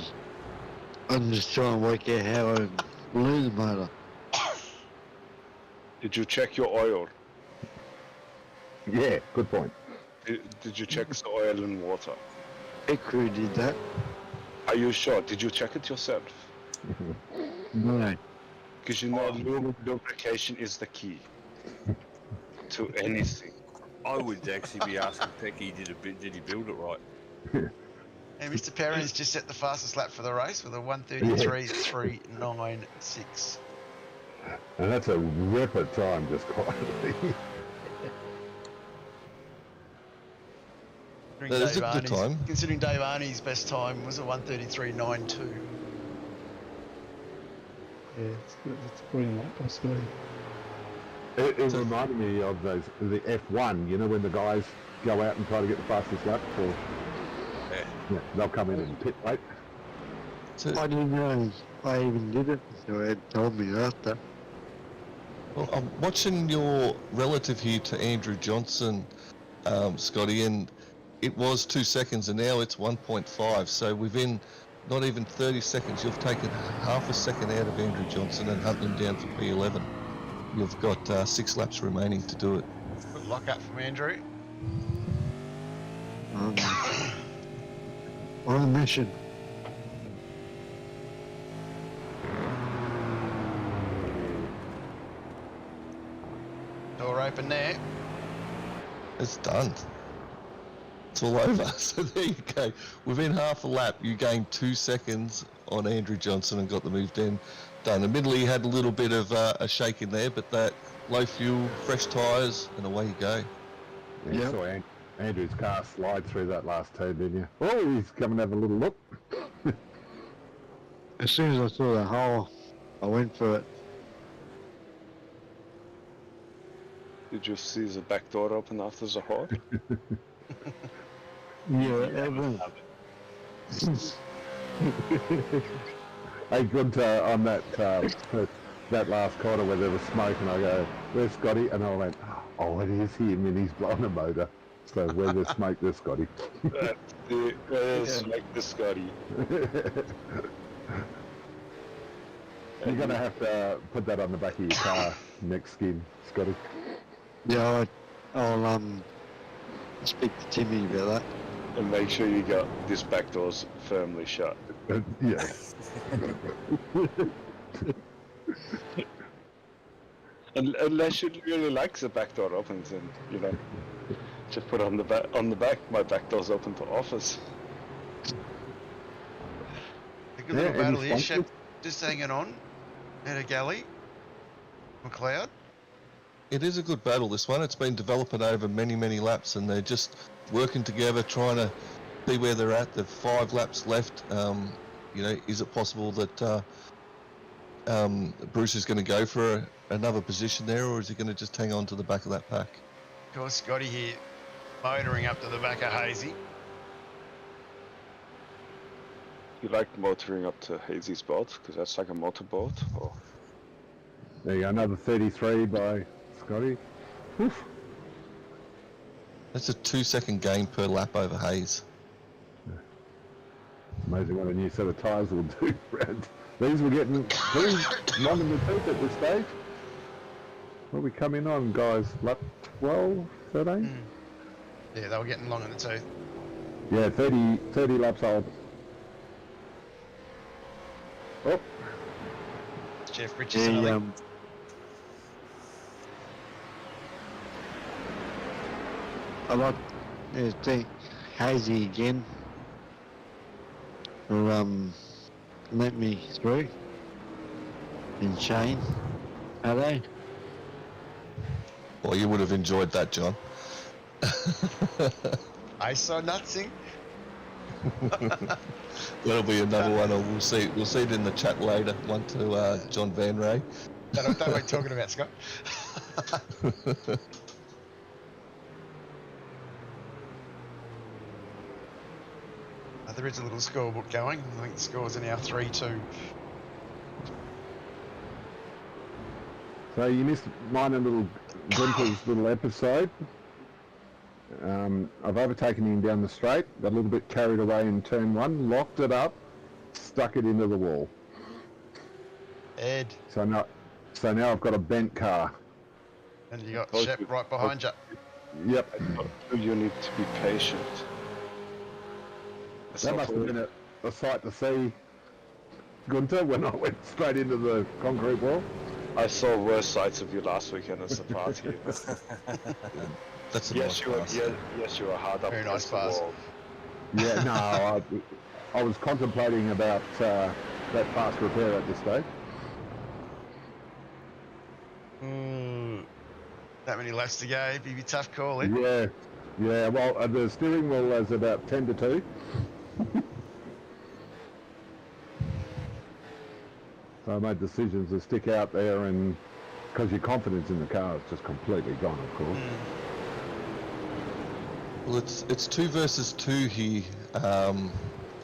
[SPEAKER 11] just trying to work out how I blew the motor.
[SPEAKER 9] Did you check your oil?
[SPEAKER 10] Yeah, good point.
[SPEAKER 9] Did you check the oil and water?
[SPEAKER 11] Pit crew did that.
[SPEAKER 9] Are you sure? Did you check it yourself?
[SPEAKER 11] No.
[SPEAKER 9] Because you know lubrication is the key to anything.
[SPEAKER 5] I would actually be asking Pecky, did he build it right?
[SPEAKER 1] And Mr. Perrin's just set the fastest lap for the race with a 1:33.396.
[SPEAKER 10] And that's a ripper time, just quietly.
[SPEAKER 3] That is a good time.
[SPEAKER 1] Considering Dave Arney's best time was a 1:33.92.
[SPEAKER 2] Yeah, it's a brilliant lap by Scotty.
[SPEAKER 10] It reminded me of the F1, you know, when the guys go out and try to get the fastest lap, or they'll come in and pit late.
[SPEAKER 11] I didn't know I even did it until Ed told me after.
[SPEAKER 3] Well, I'm watching your relative here to Andrew Johnson, Scotty, and it was 2 seconds, and now it's 1.5. So within not even 30 seconds, you've taken half a second out of Andrew Johnson and hunting him down for P11. You've got 6 laps remaining to do it.
[SPEAKER 1] Good luck up from Andrew.
[SPEAKER 11] On a mission.
[SPEAKER 1] Door open there.
[SPEAKER 3] It's done. It's all over. So there you go. Within half a lap, you gained 2 seconds on Andrew Johnson and got the move done. Admittedly, he had a little bit of a shake in there, but that low fuel, fresh tyres, and away you go.
[SPEAKER 10] Yeah, you saw Andrew's car slide through that last turn, didn't you? Oh, he's come and have a little look.
[SPEAKER 11] As soon as I saw the hole, I went for it.
[SPEAKER 9] Did you see the back door open after the hole?
[SPEAKER 11] Yeah, everyone.
[SPEAKER 10] Hey, good on that that last corner where there was smoke, and I go, "Where's Scotty?" And I went, "Oh, it is him, and he's blowing a motor." So where there's smoke, there's Scotty.
[SPEAKER 9] That's it. There's like the Scotty.
[SPEAKER 10] You're gonna have to put that on the back of your car next skin, Scotty.
[SPEAKER 11] Yeah, I'll speak to Timmy about that.
[SPEAKER 9] And make sure you got this back door's firmly shut.
[SPEAKER 10] Yeah.
[SPEAKER 9] Unless you really like the back door opens, and you know, just put on the back. My back door's open to office.
[SPEAKER 1] A good little battle here, Shep. Just hanging on at a galley. McLeod.
[SPEAKER 3] It is a good battle, this one. It's been developing over many, many laps, and they're just working together, trying to see where they're at. They've 5 laps left. You know, is it possible that Bruce is going to go for another position there, or is he going to just hang on to the back of that pack?
[SPEAKER 1] Of course, Scotty here, motoring up to the back of Hazy.
[SPEAKER 9] You like motoring up to Hazy's boat because that's like a motorboat, or?
[SPEAKER 10] There you go, another 33 by Scotty. Oof.
[SPEAKER 3] That's a 2-second gain per lap over Hayes.
[SPEAKER 10] Amazing what a new set of tyres will do, Brad. These were getting long in the tooth at this stage. What are we coming on, guys? Lap 12, 13?
[SPEAKER 1] Yeah, they were getting long in the tooth.
[SPEAKER 10] Yeah, 30 laps old. Oh.
[SPEAKER 1] Jeff Richardson.
[SPEAKER 11] I like to thank Hazy again for let me through, and Shane. Are they?
[SPEAKER 3] Well, you would have enjoyed that, John.
[SPEAKER 1] I saw nothing.
[SPEAKER 3] That'll be another one. We'll see it in the chat later. One to John Van Ray.
[SPEAKER 1] Don't know what you're talking about, Scott. There is a little scorebook going. I think the scores are now 3-2.
[SPEAKER 10] So you missed mine and little Gunther's little episode. I've overtaken him down the straight, got a little bit carried away in turn 1, locked it up, stuck it into the wall.
[SPEAKER 1] Ed.
[SPEAKER 10] So now I've got a bent car.
[SPEAKER 1] And you got Shep right behind you.
[SPEAKER 10] Yep.
[SPEAKER 9] You need to be patient.
[SPEAKER 10] That must have been a sight to see, Gunther, when I went straight into the concrete wall.
[SPEAKER 9] I saw worse sights of you last weekend as the party.
[SPEAKER 3] That's a
[SPEAKER 9] yes,
[SPEAKER 3] nice
[SPEAKER 9] you were.
[SPEAKER 3] pass.
[SPEAKER 9] Yes, you were hard up
[SPEAKER 1] Very
[SPEAKER 9] against
[SPEAKER 1] nice
[SPEAKER 9] the
[SPEAKER 1] pass.
[SPEAKER 9] wall.
[SPEAKER 10] Yeah, no, I was contemplating about that fast repair at this stage.
[SPEAKER 1] That many laps to go. It'd be a tough call, Ed.
[SPEAKER 10] Yeah. Well, the steering wheel is about 10-2. So I made decisions to stick out there and because your confidence in the car is just completely gone, of course.
[SPEAKER 3] Well, it's 2 versus 2 here,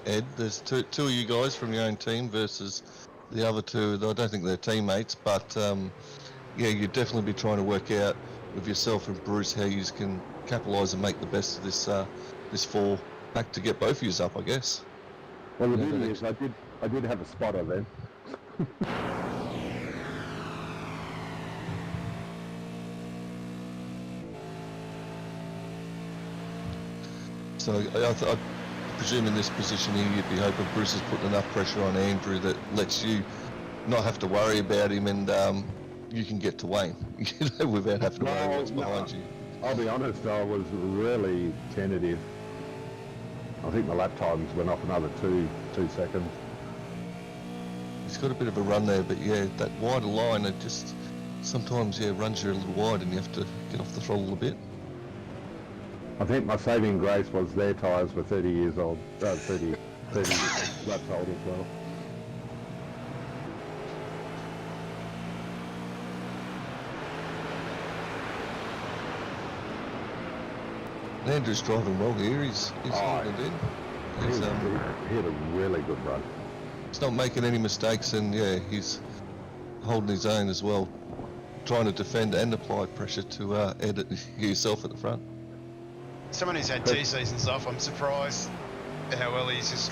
[SPEAKER 3] Ed. There's two of you guys from your own team versus the other 2. I don't think they're teammates, but yeah, you'd definitely be trying to work out with yourself and Bruce how you can capitalise and make the best of this 4 pack to get both of you up, I guess.
[SPEAKER 10] Well, the beauty is I did have a spotter then.
[SPEAKER 3] So I presume in this position here you'd be hoping Bruce is putting enough pressure on Andrew that lets you not have to worry about him, and you can get to Wayne without having to worry what's behind you.
[SPEAKER 10] I'll be honest, I was really tentative. I think my lap times went off another 2 seconds.
[SPEAKER 3] He's got a bit of a run there, but yeah, that wider line, it just sometimes runs you a little wide and you have to get off the throttle a bit.
[SPEAKER 10] I think my saving grace was their tyres were 30 years old, 30 laps old as well.
[SPEAKER 3] Andrew's driving well here. He's holding it in.
[SPEAKER 10] He had a really good run.
[SPEAKER 3] He's not making any mistakes, and yeah, he's holding his own as well, trying to defend and apply pressure to Ed yourself at the front.
[SPEAKER 1] Someone who's had 2 seasons off, I'm surprised how well he's just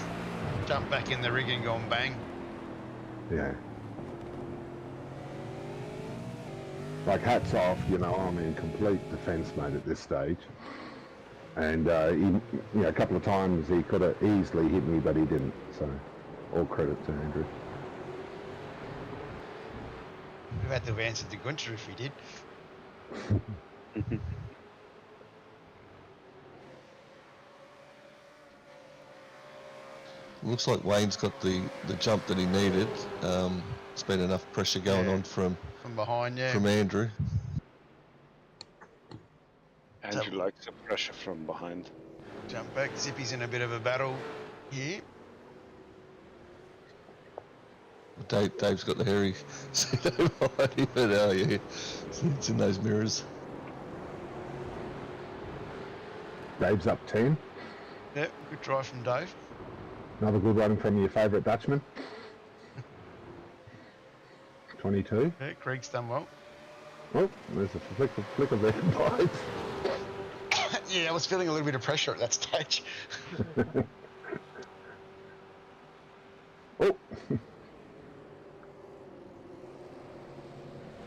[SPEAKER 1] jumped back in the rig and gone bang.
[SPEAKER 10] Yeah. Like, hats off, you know, I'm in complete defence mode at this stage. And a couple of times he could have easily hit me, but he didn't. So, all credit to Andrew.
[SPEAKER 1] We had to have answered to Gunter if we did.
[SPEAKER 3] Looks like Wayne's got the jump that he needed. It's been enough pressure going on from
[SPEAKER 1] behind,
[SPEAKER 3] from Andrew.
[SPEAKER 6] Andrew likes the pressure from behind.
[SPEAKER 1] Jump back. Zippy's in a bit of a battle here.
[SPEAKER 3] Dave's got the hairy behind him, but yeah, it's in those mirrors.
[SPEAKER 10] Dave's up 10.
[SPEAKER 1] Yep, good drive from Dave.
[SPEAKER 10] Another good one from your favourite Dutchman. 22.
[SPEAKER 1] Yeah, Craig's done well.
[SPEAKER 10] Oh, there's a flick of their lights.
[SPEAKER 1] Yeah, I was feeling a little bit of pressure at that stage.
[SPEAKER 10] Oh.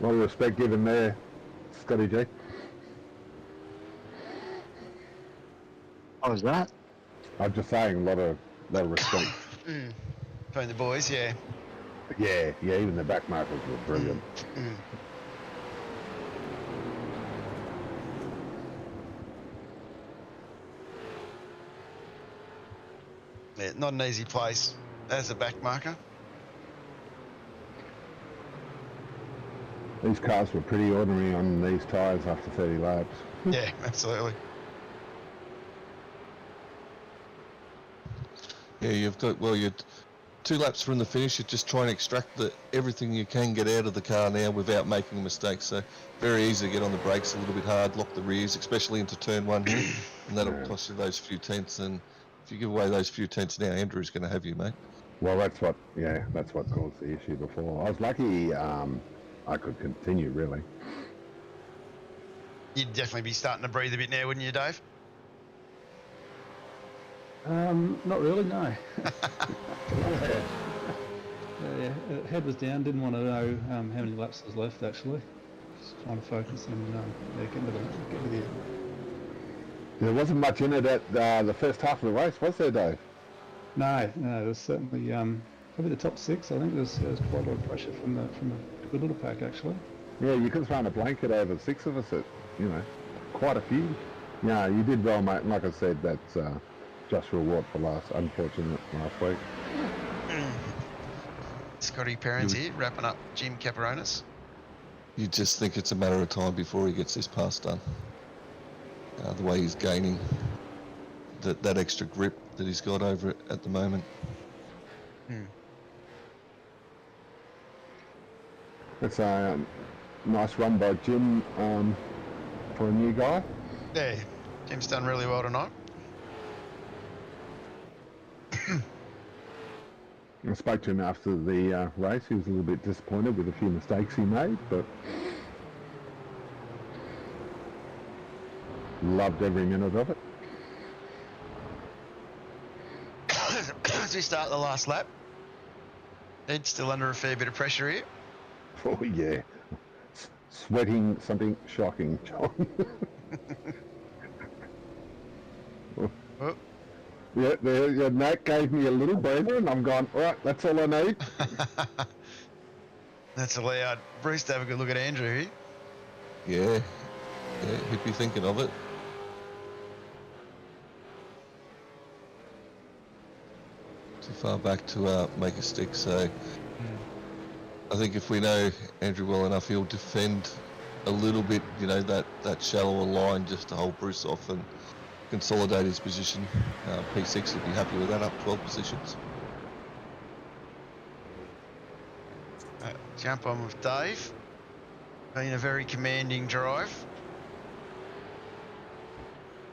[SPEAKER 10] A lot of respect given there, Scotty G.
[SPEAKER 11] What was that?
[SPEAKER 10] I'm just saying, a lot of respect.
[SPEAKER 1] Between the boys, yeah.
[SPEAKER 10] Yeah, even the back markers were brilliant.
[SPEAKER 1] Yeah, not an easy place as a back marker.
[SPEAKER 10] These cars were pretty ordinary on these tyres after 30 laps.
[SPEAKER 1] Yeah, absolutely.
[SPEAKER 3] Yeah, you've got, well, you're 2 laps from the finish. You're just trying to extract everything you can get out of the car now without making a mistake. So very easy to get on the brakes, a little bit hard, lock the rears, especially into turn 1 here, and that'll cost you those few tenths. And if you give away those few tenths now, Andrew's going to have you, mate.
[SPEAKER 10] Well, that's what caused the issue before. I was lucky I could continue, really.
[SPEAKER 1] You'd definitely be starting to breathe a bit now, wouldn't you, Dave?
[SPEAKER 2] Not really, no. Yeah, head was down, didn't want to know how many laps was left, actually. Just trying to focus and get to the end.
[SPEAKER 10] There wasn't much in it at the first half of the race, was there, Dave?
[SPEAKER 2] No, it was certainly probably the top 6. I think there was quite a lot of pressure from a good little pack, actually.
[SPEAKER 10] Yeah, you could throw a blanket over 6 of us at, quite a few. Yeah, you did well, mate. And like I said, that's just reward for unfortunate last week.
[SPEAKER 1] Scotty Perrins here, wrapping up Jim Caperonis.
[SPEAKER 3] You just think it's a matter of time before he gets this pass done. The way he's gaining that extra grip that he's got over it at the moment.
[SPEAKER 10] It's nice run by Jim for a new guy.
[SPEAKER 1] Yeah, Jim's done really well tonight.
[SPEAKER 10] I spoke to him after the race. He was a little bit disappointed with a few mistakes he made, but loved every minute of it.
[SPEAKER 1] As we start the last lap, Ed's still under a fair bit of pressure here.
[SPEAKER 10] Oh yeah, sweating something shocking, John.
[SPEAKER 1] Oh.
[SPEAKER 10] Yeah, Nat gave me a little breather, and I'm going, all right, that's all I need.
[SPEAKER 1] That's allowed Bruce to have a good look at Andrew here.
[SPEAKER 3] Yeah, he'd be thinking of it. Too far back to make a stick, so I think if we know Andrew well enough, he'll defend a little bit, you know, that shallower line just to hold Bruce off and consolidate his position. P6 would be happy with that, up 12 positions.
[SPEAKER 1] Jump on with Dave. Been a very commanding drive.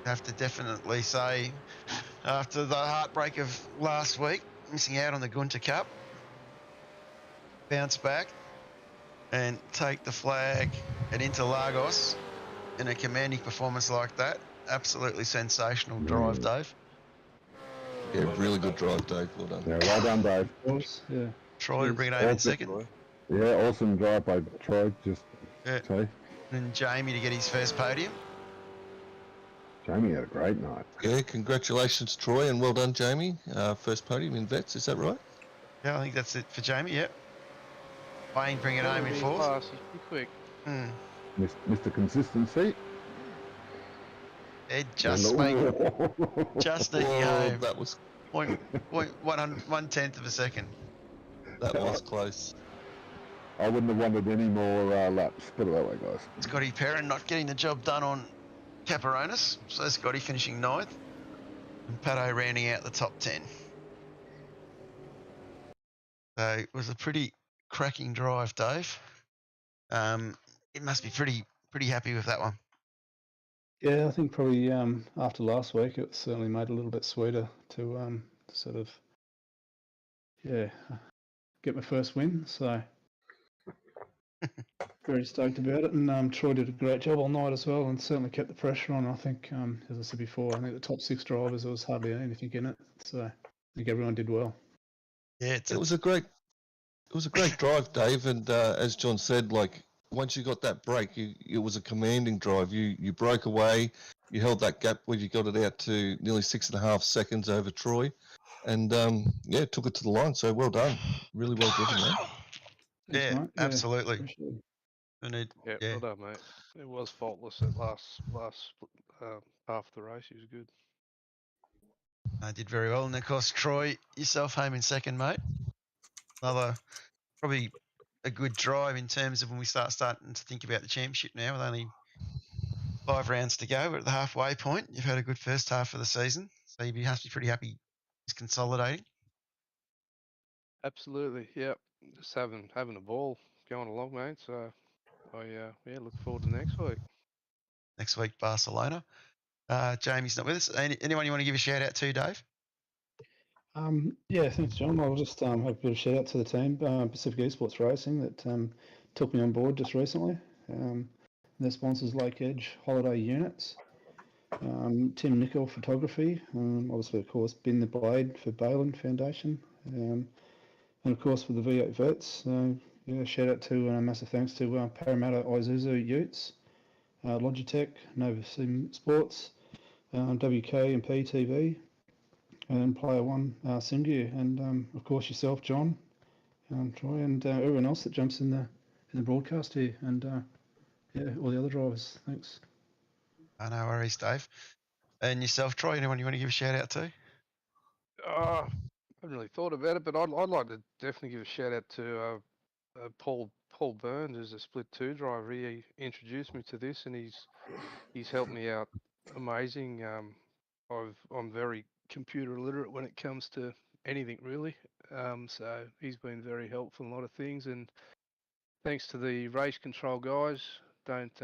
[SPEAKER 1] Have to definitely say, after the heartbreak of last week, missing out on the Gunter Cup, bounce back and take the flag at Interlagos in a commanding performance like that. Absolutely sensational drive, Dave.
[SPEAKER 3] Yeah, really good drive, Dave. Well done.
[SPEAKER 10] Yeah, well done, Dave.
[SPEAKER 2] Of course, yeah.
[SPEAKER 1] Troy to bring it home in second.
[SPEAKER 10] Yeah, awesome drive by Troy. Just say.
[SPEAKER 1] And Jamie to get his first podium.
[SPEAKER 10] Jamie had a great night.
[SPEAKER 3] Yeah, congratulations, Troy, and well done, Jamie. First podium in Vets, is that right?
[SPEAKER 1] Yeah, I think that's it for Jamie, yep. Wayne bring it home in fourth.
[SPEAKER 8] Class, he's pretty quick.
[SPEAKER 10] Mr. Consistency.
[SPEAKER 1] Ed just needing home.
[SPEAKER 3] That was
[SPEAKER 1] 1/10 of a second.
[SPEAKER 3] That was close.
[SPEAKER 10] I wouldn't have wanted any more laps, put it that way, guys.
[SPEAKER 1] Scotty Perrin not getting the job done on Caperonis, so Scotty finishing 9th, and Pato rounding out the top 10. So it was a pretty cracking drive, Dave. It must be pretty happy with that one.
[SPEAKER 2] Yeah, I think probably after last week, it certainly made it a little bit sweeter to sort of, get my first win. So very stoked about it. And Troy did a great job all night as well, and certainly kept the pressure on. I think, as I said before, I think the top 6 drivers, there was hardly anything in it. So I think everyone did well.
[SPEAKER 1] Yeah,
[SPEAKER 3] it was a great drive, Dave. And as John said, like once you got that break, it was a commanding drive. You broke away. You held that gap where you got it out to nearly 6.5 seconds over Troy, and took it to the line. So well done, really well driven, mate.
[SPEAKER 1] Yeah,
[SPEAKER 2] Thanks,
[SPEAKER 1] absolutely.
[SPEAKER 8] Well done, mate. It was faultless at last half the race. He was good.
[SPEAKER 1] I did very well, and of course, Troy, yourself home in second, mate. Another probably a good drive in terms of when we starting to think about the championship now, with only 5 rounds to go. We're at the halfway point. You've had a good first half of the season, so you have to be pretty happy he's consolidating.
[SPEAKER 8] Absolutely, yep. Just having a ball going along, mate. So I look forward to next week.
[SPEAKER 1] Next week, Barcelona. Jamie's not with us. Anyone you want to give a shout out to, Dave?
[SPEAKER 2] Yeah, thanks, John. I'll just have a bit of shout out to the team, Pacific Esports Racing, that took me on board just recently. Their sponsors, Lake Edge Holiday Units, Tim Nickel Photography, obviously, of course, Bin the Blade for Balin Foundation, and of course for the V8 Vets. Shout out to massive thanks to Parramatta Izuzu Utes, Logitech, Nova Simsports, WK and PTV, and Player One, Cindy, and of course yourself, John, Troy, and everyone else that jumps in the broadcast here, and all the other drivers. Thanks.
[SPEAKER 1] No worries, Dave. And yourself, Troy. Anyone you want to give a shout out to?
[SPEAKER 8] I haven't really thought about it, but I'd like to definitely give a shout out to Paul Burns, who's a split 2 driver. He introduced me to this, and he's helped me out amazing. I'm very computer illiterate when it comes to anything really, so he's been very helpful in a lot of things. And thanks to the race control guys. Don't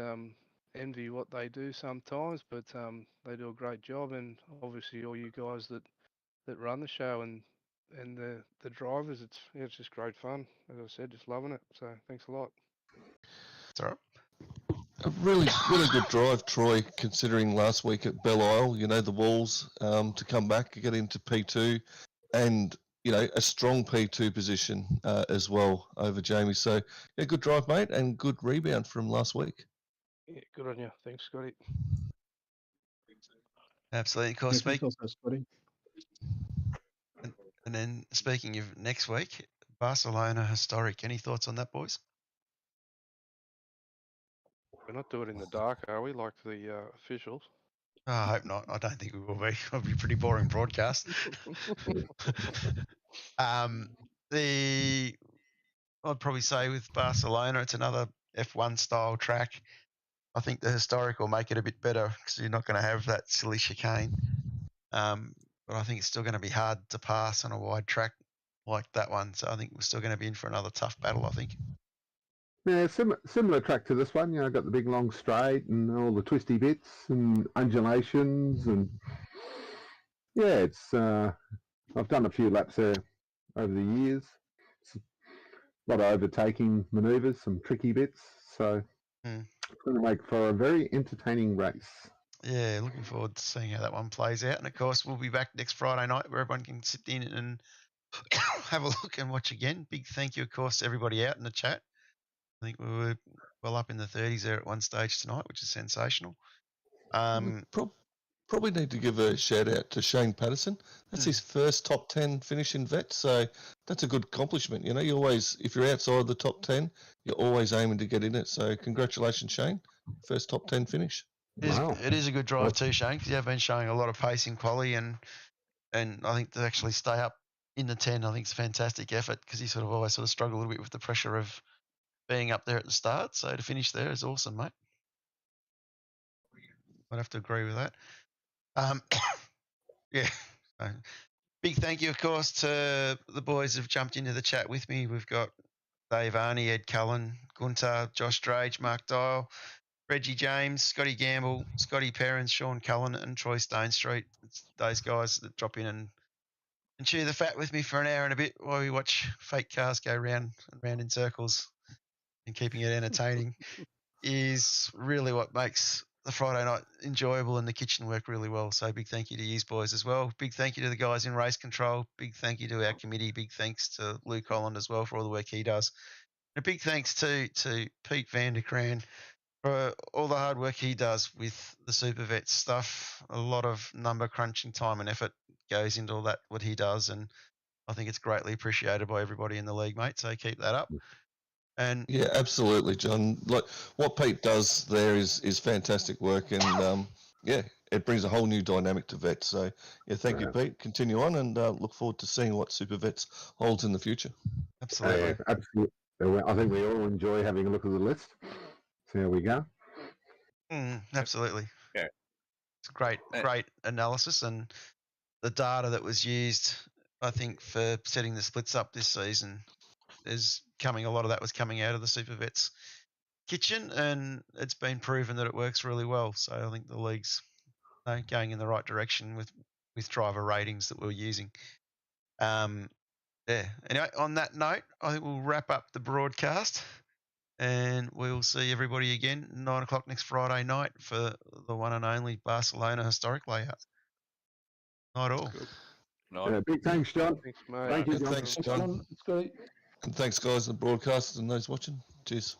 [SPEAKER 8] envy what they do sometimes, but they do a great job, and obviously all you guys that run the show and the drivers, it's just great fun. As I said, just loving it. So thanks a lot.
[SPEAKER 1] It's all right.
[SPEAKER 3] A really good drive, Troy, considering last week at Belle Isle, you know, the walls to come back, get into P2, and, you know, a strong P2 position as well over Jamie. So, yeah, good drive, mate, and good rebound from last week.
[SPEAKER 8] Yeah, good on you. Thanks, Scotty.
[SPEAKER 1] Absolutely. Of course,
[SPEAKER 2] Thanks also, Scotty.
[SPEAKER 1] and then speaking of next week, Barcelona Historic. Any thoughts on that, boys?
[SPEAKER 8] We're not doing it in the dark, are we? Like the officials.
[SPEAKER 1] Oh, I hope not. I don't think we will be. It'll be a pretty boring broadcast. I'd probably say with Barcelona, it's another F1 style track. I think the historic will make it a bit better because you're not going to have that silly chicane. But I think it's still going to be hard to pass on a wide track like that one. So I think we're still going to be in for another tough battle, I think.
[SPEAKER 10] Yeah, similar track to this one. You know, got the big long straight and all the twisty bits and undulations, and yeah, it's. I've done a few laps there over the years. It's a lot of overtaking manoeuvres, some tricky bits. So it's going to make for a very entertaining race.
[SPEAKER 1] Yeah, looking forward to seeing how that one plays out. And of course, we'll be back next Friday night where everyone can sit in and have a look and watch again. Big thank you, of course, to everybody out in the chat. I think we were well up in the 30s there at one stage tonight, which is sensational.
[SPEAKER 3] Probably need to give a shout out to Shane Patterson. That's his first top 10 finish in vet, so that's a good accomplishment. You know, you always, if you're outside the top 10, you're always aiming to get in it. So congratulations, Shane. First top 10 finish.
[SPEAKER 1] It is a good drive too, Shane, because you have been showing a lot of pace in quali, and I think to actually stay up in the 10, I think it's a fantastic effort because he sort of always sort of struggled a little bit with the pressure of being up there at the start. So to finish there is awesome, mate. I'd have to agree with that. Yeah. Big thank you, of course, to the boys who've jumped into the chat with me. We've got Dave Arney, Ed Cullen, Gunter, Josh Drage, Mark Dial, Reggie James, Scotty Gamble, Scotty Perrins, Sean Cullen, and Troy Stonestreet. It's those guys that drop in and chew the fat with me for an hour and a bit while we watch fake cars go round and round in circles, and keeping it entertaining is really what makes the Friday night enjoyable and the kitchen work really well. So big thank you to you boys as well. Big thank you to the guys in race control. Big thank you to our committee. Big thanks to Luke Holland as well for all the work he does. And a big thanks to Pete van der Kraan for all the hard work he does with the Super Vet stuff. A lot of number crunching time and effort goes into all that, what he does. And I think it's greatly appreciated by everybody in the league, mate. So keep that up. And
[SPEAKER 3] yeah, absolutely, John. Like what Pete does there is fantastic work, and yeah, it brings a whole new dynamic to vets. So yeah, thank you, Pete. Continue on, and look forward to seeing what Super Vets holds in the future.
[SPEAKER 1] Absolutely,
[SPEAKER 10] absolutely. I think we all enjoy having a look at the list. So here we go.
[SPEAKER 1] Absolutely.
[SPEAKER 5] Yeah,
[SPEAKER 1] it's great analysis, and the data that was used, I think, for setting the splits up this season a lot of that was coming out of the Super Vets kitchen, and it's been proven that it works really well. So I think the league's going in the right direction with driver ratings that we're using. Yeah. Anyway, on that note, I think we'll wrap up the broadcast, and we'll see everybody again 9:00 next Friday night for the one and only Barcelona historic layout. Not all.
[SPEAKER 10] Yeah, big thanks, John.
[SPEAKER 8] Thanks, mate.
[SPEAKER 10] Thank you, John.
[SPEAKER 3] Thanks, John.
[SPEAKER 2] It's great.
[SPEAKER 3] And thanks, guys, the broadcasters and those watching. Cheers.